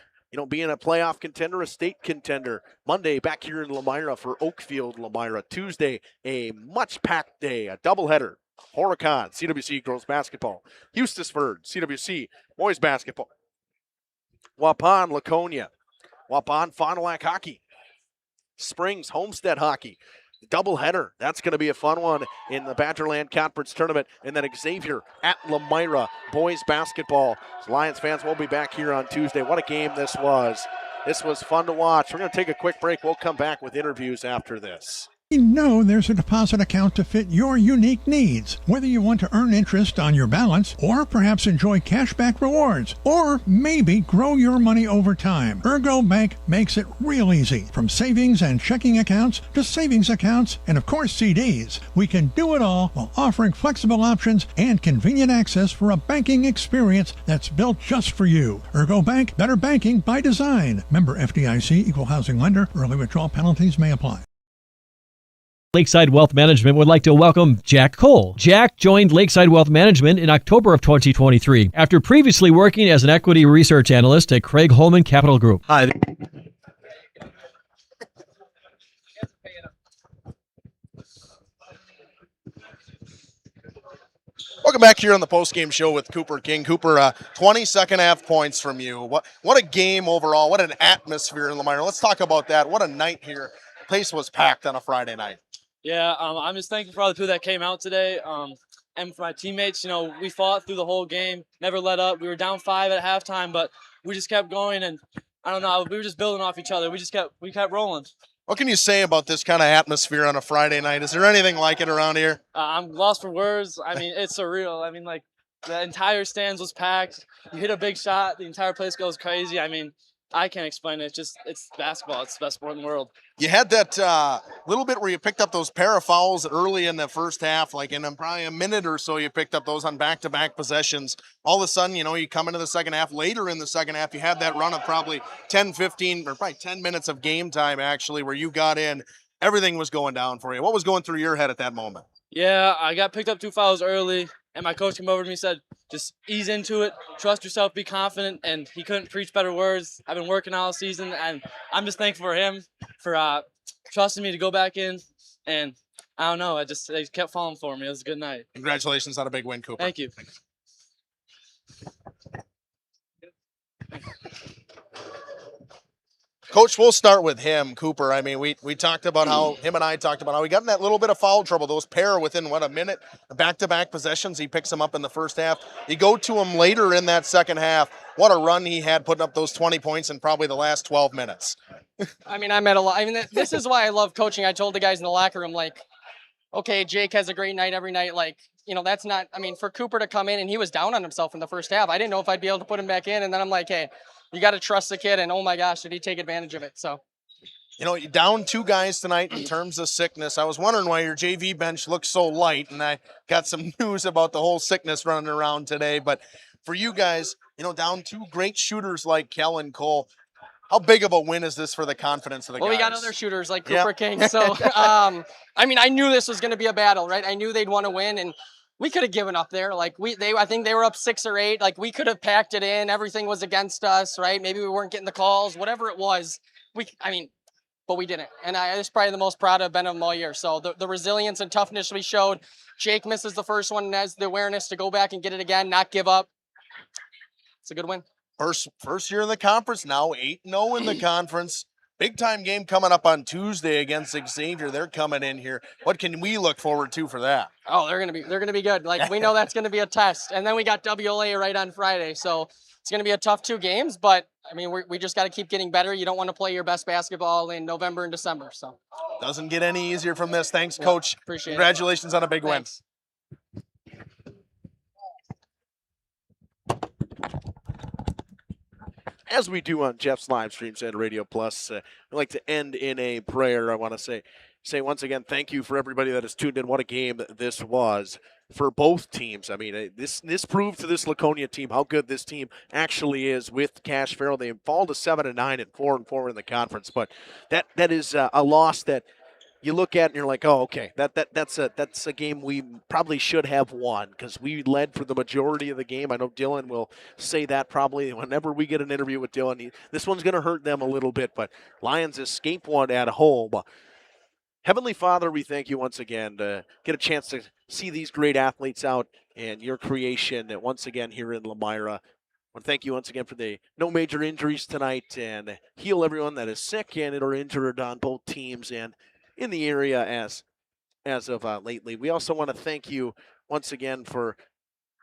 being a playoff contender, a state contender. Monday, back here in Lomira for Oakfield, Lomira. Tuesday, a much-packed day, a doubleheader. Horicon, CWC girls basketball. Eustisford, CWC boys basketball. Waupun, Laconia. Waupun, Fond du Lac hockey. Springs, Homestead hockey. doubleheader. That's going to be a fun one in the Badgerland Conference Tournament. And then Xavier at Lomira, boys basketball. Lions fans will be back here on Tuesday. What a game this was. This was fun to watch. We're going to take a quick break. We'll come back with interviews after this. We know there's a deposit account to fit your unique needs. Whether you want to earn interest on your balance, or perhaps enjoy cashback rewards, or maybe grow your money over time, Ergo Bank makes it real easy. From savings and checking accounts to savings accounts and, of course, CDs. We can do it all while offering flexible options and convenient access for a banking experience that's built just for you. Ergo Bank, better banking by design. Member FDIC, equal housing lender. Early withdrawal penalties may apply. Lakeside Wealth Management would like to welcome Jack Cole. Jack joined Lakeside Wealth Management in October of 2023 after previously working as an equity research analyst at Craig Holman Capital Group. Hi. Welcome back here on the postgame show with Cooper King. Cooper, 20 second half points from you. What a game overall. What an atmosphere in Lomira. Let's talk about that. What a night here. The place was packed on a Friday night. Yeah, I'm just thankful for all the people that came out today. And for my teammates, you know, we fought through the whole game, never let up. We were down 5 at halftime, but we just kept going, and I don't know, we were just building off each other. We kept rolling. What can you say about this kind of atmosphere on a Friday night? Is there anything like it around here? I'm lost for words. I mean, it's surreal. I mean, like, the entire stands was packed. You hit a big shot, the entire place goes crazy. I mean, I can't explain it. It's basketball. It's the best sport in the world. You had that little bit where you picked up those pair of fouls early in the first half, like in probably a minute or so you picked up those on back-to-back possessions. All of a sudden, you know, you come into the second half. Later in the second half, you had that run of probably 10, 15, or probably 10 minutes of game time, actually, where you got in. Everything was going down for you. What was going through your head at that moment? Yeah, I got picked up 2 fouls early, and my coach came over to me and said, just ease into it, trust yourself, be confident, and he couldn't preach better words. I've been working all season, and I'm just thankful for him for trusting me to go back in, and I don't know, they kept falling for me. It was a good night. Congratulations on a big win, Cooper. Thank you. Coach, we'll start with him, Cooper. I mean, we talked about how, him and I talked about how he got in that little bit of foul trouble. Those pair within, a minute? Back-to-back possessions, he picks them up in the first half. You go to him later in that second half. What a run he had putting up those 20 points in probably the last 12 minutes. I mean, I'm at a lot. I mean, this is why I love coaching. I told the guys in the locker room, like, okay, Jake has a great night every night. Like, you know, that's not, I mean, for Cooper to come in and he was down on himself in the first half. I didn't know if I'd be able to put him back in. And then I'm like, hey, you got to trust the kid. And oh my gosh, did he take advantage of it? So, you know, you're down 2 guys tonight in terms of sickness. I was wondering why your JV bench looks so light, and I got some news about the whole sickness running around today. But for you guys, you know, down 2 great shooters like Kell and Cole, how big of a win is this for the confidence of the guys? Well, we got other shooters like Cooper King. So, I mean, I knew this was going to be a battle, right? I knew they'd want to win, and we could have given up there. Like I think they were up 6 or 8. Like we could have packed it in. Everything was against us, right? Maybe we weren't getting the calls, whatever it was. But we didn't. And I was probably the most proud I've been of them all year. So the resilience and toughness we showed. Jake misses the first one and has the awareness to go back and get it again, not give up. It's a good win. First year in the conference, now 8-0 in the conference. Big time game coming up on Tuesday against Xavier. They're coming in here. What can we look forward to for that? Oh, they're gonna be good. Like we know that's gonna be a test. And then we got WLA right on Friday. So it's gonna be a tough 2 games, but I mean we just gotta keep getting better. You don't want to play your best basketball in November and December. So doesn't get any easier from this. Thanks, Coach. Appreciate Congratulations on a big win. As we do on Jeff's live streams and Radio Plus, I'd like to end in a prayer. I want to say once again, thank you for everybody that has tuned in. What a game this was for both teams. I mean, this proved to this Laconia team how good this team actually is with Cash Farrell. They fall to 7-9 and 4-4 in the conference, but that is a loss that you look at and you're like, oh, okay, that's a game we probably should have won because we led for the majority of the game. I know Dylan will say that probably whenever we get an interview with Dylan. This one's going to hurt them a little bit, but Lions escape one at home. Heavenly Father, we thank you once again to get a chance to see these great athletes out and your creation once again here in Lomira. I want to thank you once again for the no major injuries tonight and heal everyone that is sick and or injured on both teams. And in the area as of lately. We also want to thank you once again for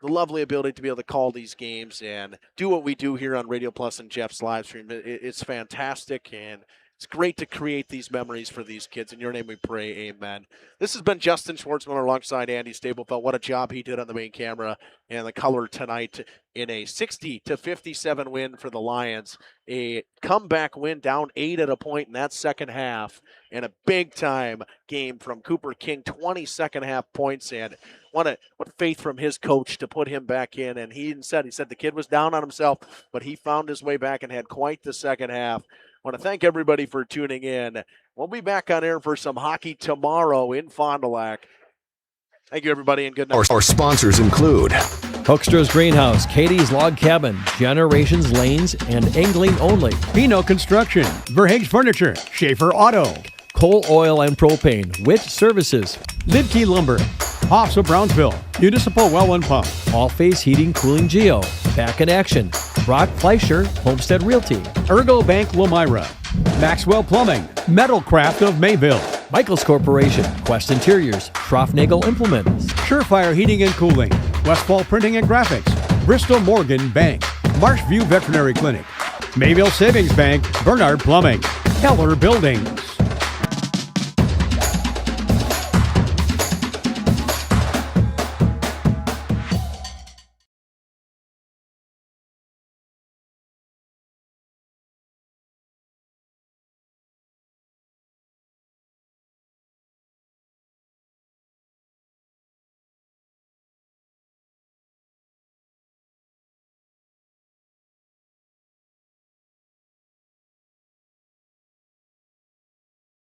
the lovely ability to be able to call these games and do what we do here on Radio Plus and Jeff's live stream. It's fantastic, and it's great to create these memories for these kids. In your name we pray, amen. This has been Justin Schwartzman alongside Andy Stablefeld. What a job he did on the main camera and the color tonight in a 60-57 win for the Lions. A comeback win, down 8 at a point in that second half, and a big-time game from Cooper King, 20 second-half points, and what faith from his coach to put him back in. And he said the kid was down on himself, but he found his way back and had quite the second half. I want to thank everybody for tuning in. We'll be back on air for some hockey tomorrow in Fond du Lac. Thank you, everybody, and good night. Our sponsors include Hoekstra's Greenhouse, Katie's Log Cabin, Generations Lanes, and Angling Only. Pino Construction, Verhaeg's Furniture, Schaefer Auto, Coal Oil and Propane, Witt Services, Lidkey Lumber, Hoffs of Brownsville, Municipal Well and Pump, All Phase Heating, Cooling Geo, Back in Action, Brock Fleischer, Homestead Realty, Ergo Bank Lomira, Maxwell Plumbing, Metalcraft of Mayville, Michaels Corporation, Quest Interiors, Schroffnagel Implements, Surefire Heating and Cooling, Westfall Printing and Graphics, Bristol Morgan Bank, Marshview Veterinary Clinic, Mayville Savings Bank, Bernard Plumbing, Keller Buildings.